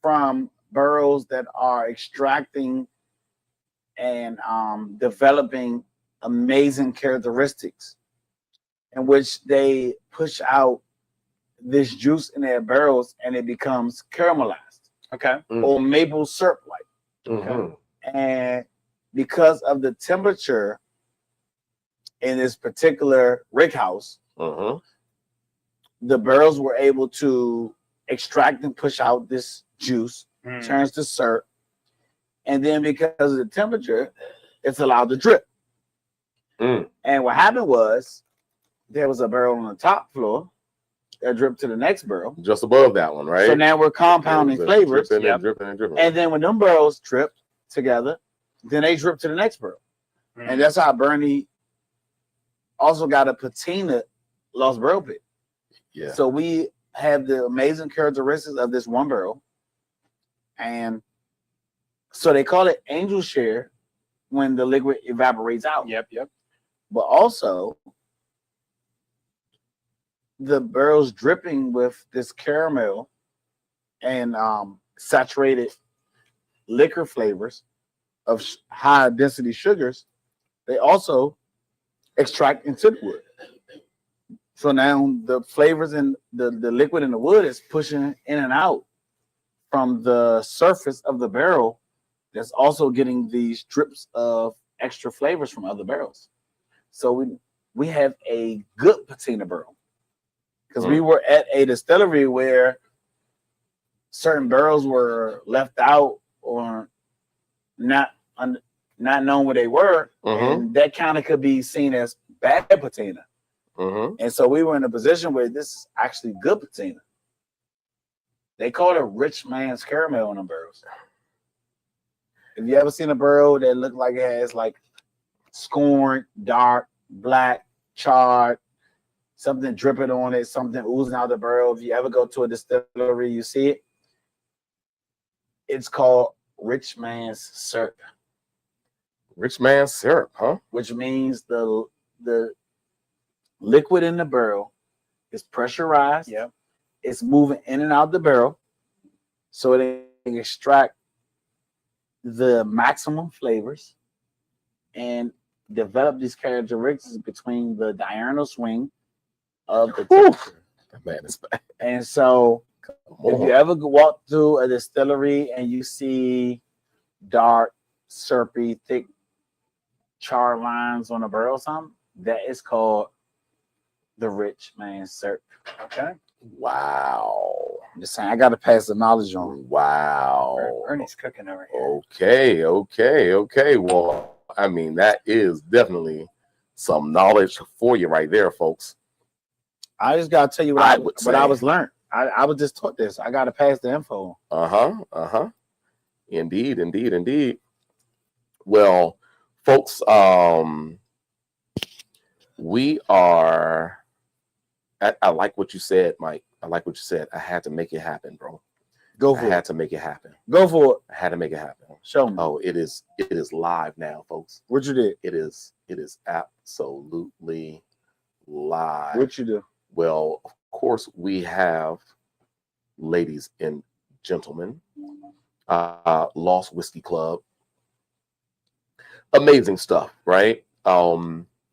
from barrels that are extracting and developing amazing characteristics in which they push out this juice in their barrels and it becomes caramelized, or maple syrup like. And because of the temperature in this particular rick house, the barrels were able to extract and push out this juice, turns to syrup, and then because of the temperature, it's allowed to drip. And what happened was there was a barrel on the top floor that dripped to the next barrel, just above that one, right? So now we're compounding flavors, dripping and dripping and dripping. And then when them barrels drip together, then they drip to the next barrel, and that's how Burnie also got a patina lost barrel pick. Yeah. So we have the amazing characteristics of this one barrel, and so they call it angel share when the liquid evaporates out. Yep. But also, the barrel's dripping with this caramel and saturated liquor flavors of high density sugars. They also extract into the wood. So now the flavors in the liquid in the wood is pushing in and out from the surface of the barrel. That's also getting these drips of extra flavors from other barrels. So we have a good patina barrel, because we were at a distillery where certain barrels were left out or not known where they were, and that kind of could be seen as bad patina. And so we were in a position where this is actually good patina. They call it rich man's caramel on them barrels. Have you ever seen a barrel that looked like it has like scorn, dark, black, charred, something dripping on it, something oozing out the barrel? If you ever go to a distillery, you see it. It's called rich man's syrup. Rich man's syrup, huh? Which means the liquid in the barrel is pressurized. Yep. It's moving in and out the barrel, so it can extract the maximum flavors and develop these characteristics between the diurnal swing of the temperature. That man is bad. And so if you ever walk through a distillery and you see dark, syrupy, thick char lines on a barrel or something, that is called the rich man's syrup. Okay. Wow. I'm just saying, I got to pass the knowledge on. Wow. Ernie's cooking over here. Okay. Well, I mean, that is definitely some knowledge for you right there, folks. I just got to tell you what I was learned. I was just taught this. I got to pass the info on. Indeed. Well, folks, we are. I like what you said, Mike. I like what you said. I had to make it happen, bro. Go for it. I had to make it happen. Go for it. I had to make it happen. Show me. Oh, it is live now, folks. What you did? It is absolutely live. What you do? Well, of course, we have, ladies and gentlemen, Lost Whiskey Club. Amazing stuff, right?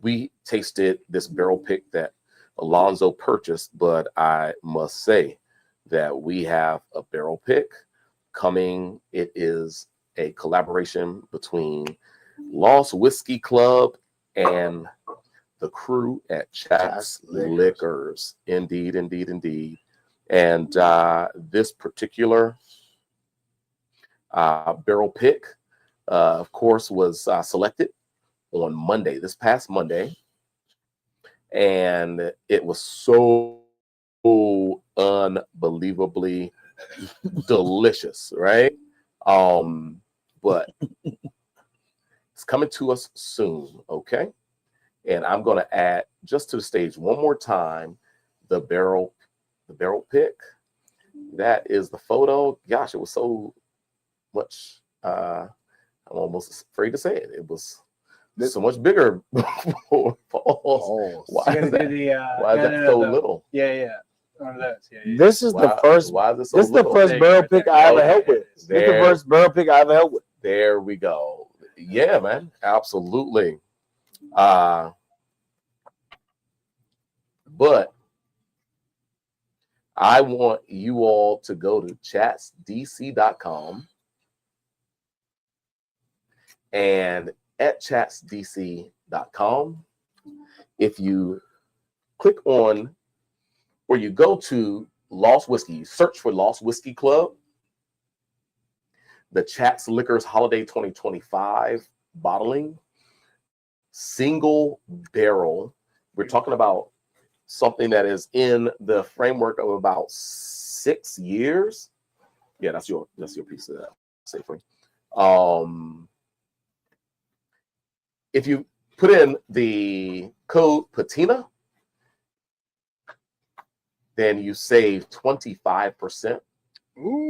We tasted this barrel pick that Alonzo purchased, but I must say that we have a barrel pick coming. It is a collaboration between Lost Whiskey Club and the crew at Cask Liquors. Indeed. And this particular barrel pick, of course, was selected on Monday, this past Monday. And it was so unbelievably delicious, right? But it's coming to us soon, okay? And I'm going to add just to the stage one more time the barrel pick. That is the photo. Gosh, it was so much. I'm almost afraid to say it. It was so much bigger. Why is that so little? Yeah. One of those. Yeah. This is the first. Why is it so This is little? the first barrel pick I ever helped with. This is the first barrel pick I ever helped with. There we go. Yeah, man. Absolutely. But I want you all to go to chatsdc.com, and at chatsdc.com, if you click on, or you go to Lost Whiskey, you search for Lost Whiskey Club, the Chats Liquors Holiday 2025 bottling, single barrel. We're talking about something that is in the framework of about 6 years. Yeah, that's your piece of that. Safely. If you put in the code PATINA, then you save 25%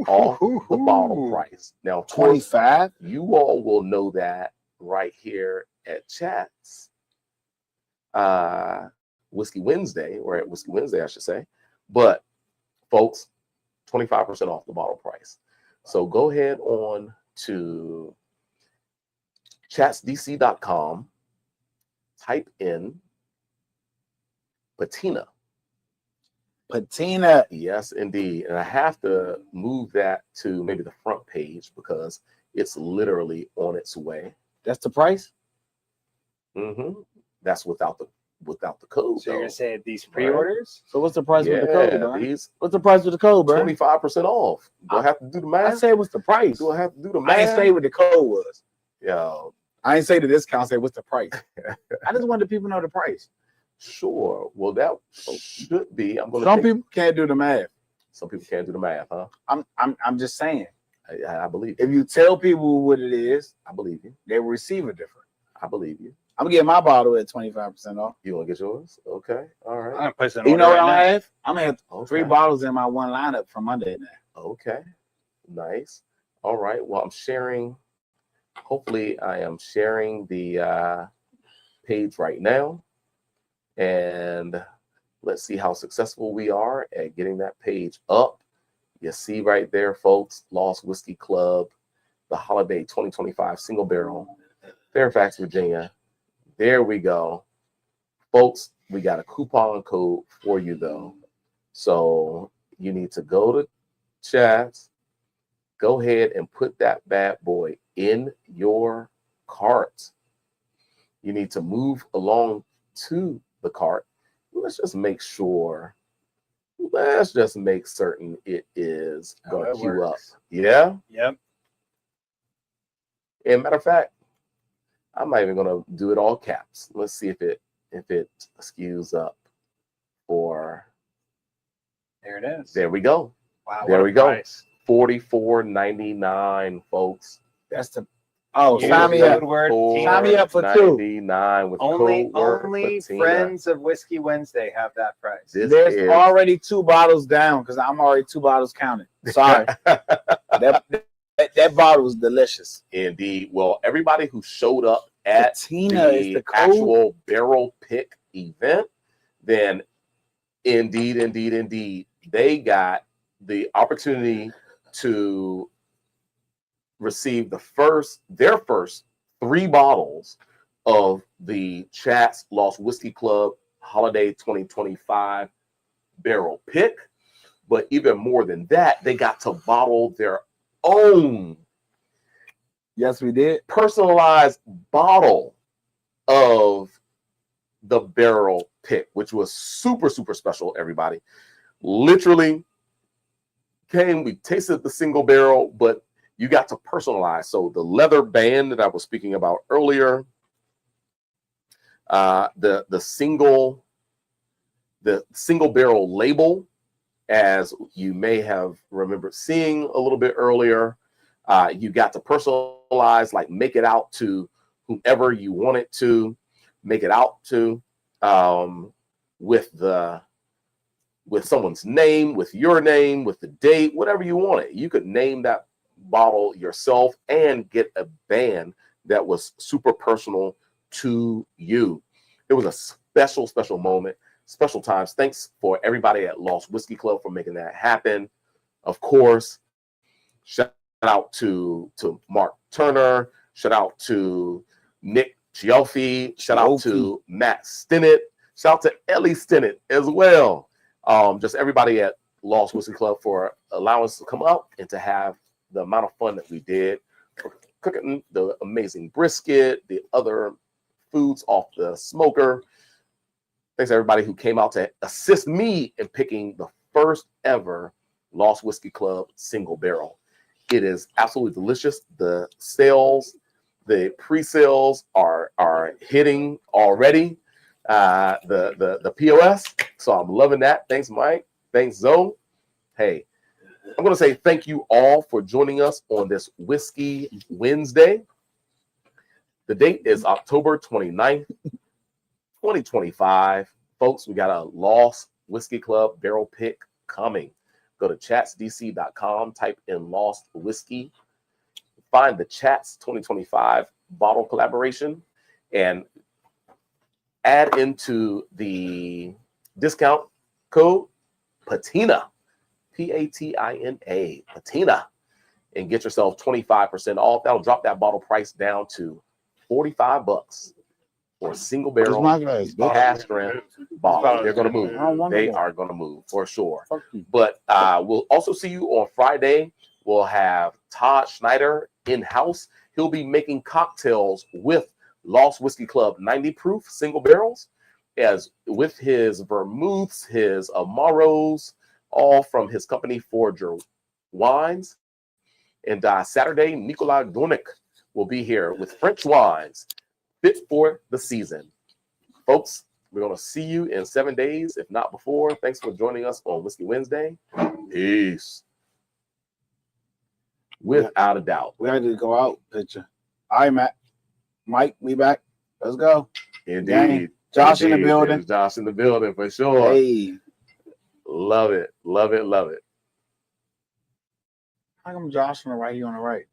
off the bottle price. Now, 25. You all will know that right here at Chats Whiskey Wednesday, or at Whiskey Wednesday, I should say. But folks, 25% off the bottle price. So go ahead on to chatsdc.com, type in PATINA. PATINA. Yes, indeed. And I have to move that to maybe the front page because it's literally on its way. That's the price? Mm-hmm. That's without the code. So you're gonna say these pre-orders? So what's the price with the code, bro? These What's the price with the code, bro? 25% off. Do I have to do the math? I say what's the price. Do I have to do the math? I ain't say what the code was. Yo. I ain't say the discount. Say what's the price. I just wanted people to know the price. Sure. Well, that should be. Some people can't do the math. Some people can't do the math, huh? I'm just saying. I believe you. If you tell people what it is, I believe you. they will receive it different. I believe you. I'm gonna get my bottle at 25% off. You want to get yours? Okay. All right. I'm gonna place an You order know what right I now. have? I'm gonna have 3 bottles in my one lineup from Monday now. Okay. Nice. All right. Well, I'm sharing. Hopefully, I am sharing the page right now. And let's see how successful we are at getting that page up. You see right there, folks, Lost Whiskey Club, the Holiday 2025 Single Barrel, Fairfax, Virginia. There we go. Folks, we got a coupon code for you, though. So you need to go to Chats, go ahead and put that bad boy in your cart. You need to move along to the cart. Let's just make sure. Let's just make certain it is going to queue up. Yeah? Yep. And matter of fact, I'm not even going to do it all caps. Let's see if it skews up for. There it is. There we go. Wow. There we go. Price. $44.99, folks. That's the sign me up. Sign me up for 2. $4.99 with Only PATINA. friends of Whiskey Wednesday have that price. There's already 2 bottles down because I'm already 2 bottles counted. Sorry. that bottle was delicious. Indeed. Well, everybody who showed up at PATINA is the actual barrel pick event, then indeed, they got the opportunity to receive their first 3 bottles of the Chats Lost Whiskey Club Holiday 2025 barrel pick. But even more than that, they got to bottle their own. Yes, we did. Personalized bottle of the barrel pick, which was super, super special, everybody. Literally we tasted the single barrel, but you got to personalize. So the leather band that I was speaking about earlier, the single barrel label, as you may have remembered seeing a little bit earlier, you got to personalize, like make it out to whomever you want it to make it out to, with someone's name, with your name, with the date, whatever you want it. You could name that bottle yourself and get a band that was super personal to you. It was a special moment, special times. Thanks for everybody at Lost Whiskey Club for making that happen. Of course, shout out to Mark Turner, shout out to Nick Gioffi, shout out to Matt Stinnett, shout out to Ellie Stinnett as well. Just everybody at Lost Whiskey Club for allowing us to come up and to have the amount of fun that we did, for cooking the amazing brisket, the other foods off the smoker. Thanks to everybody who came out to assist me in picking the first ever Lost Whiskey Club single barrel. It is absolutely delicious. The sales, the pre-sales are hitting already. The POS. So I'm loving that. Thanks, Mike. Thanks, Zoe. Hey, I'm going to say thank you all for joining us on this Whiskey Wednesday. The date is October 29th, 2025. Folks, we got a Lost Whiskey Club barrel pick coming. Go to chatsdc.com, type in Lost Whiskey, find the Chats 2025 bottle collaboration, and add into the discount code PATINA, P-A-T-I-N-A, PATINA, and get yourself 25% off. That'll drop that bottle price down to $45 for a single barrel Cask Strength bottle. They're going to move. They are going to move for sure. But we'll also see you on Friday. We'll have Todd Schneider in-house. He'll be making cocktails with Lost Whiskey Club 90 proof single barrels, as with his vermouths, his amaros, all from his company Forger Wines. And Saturday, Nikolai Dornick will be here with French wines fit for the season. Folks, we're going to see you in 7 days, if not before. Thanks for joining us on Whiskey Wednesday. Peace. Without a doubt. We had to go out, picture. All right, Matt. Mike, we back. Let's go. Indeed. Dang. Josh in the building. There's Josh in the building for sure. Hey. Love it. Love it. Love it. How come Josh on the right, you on the right?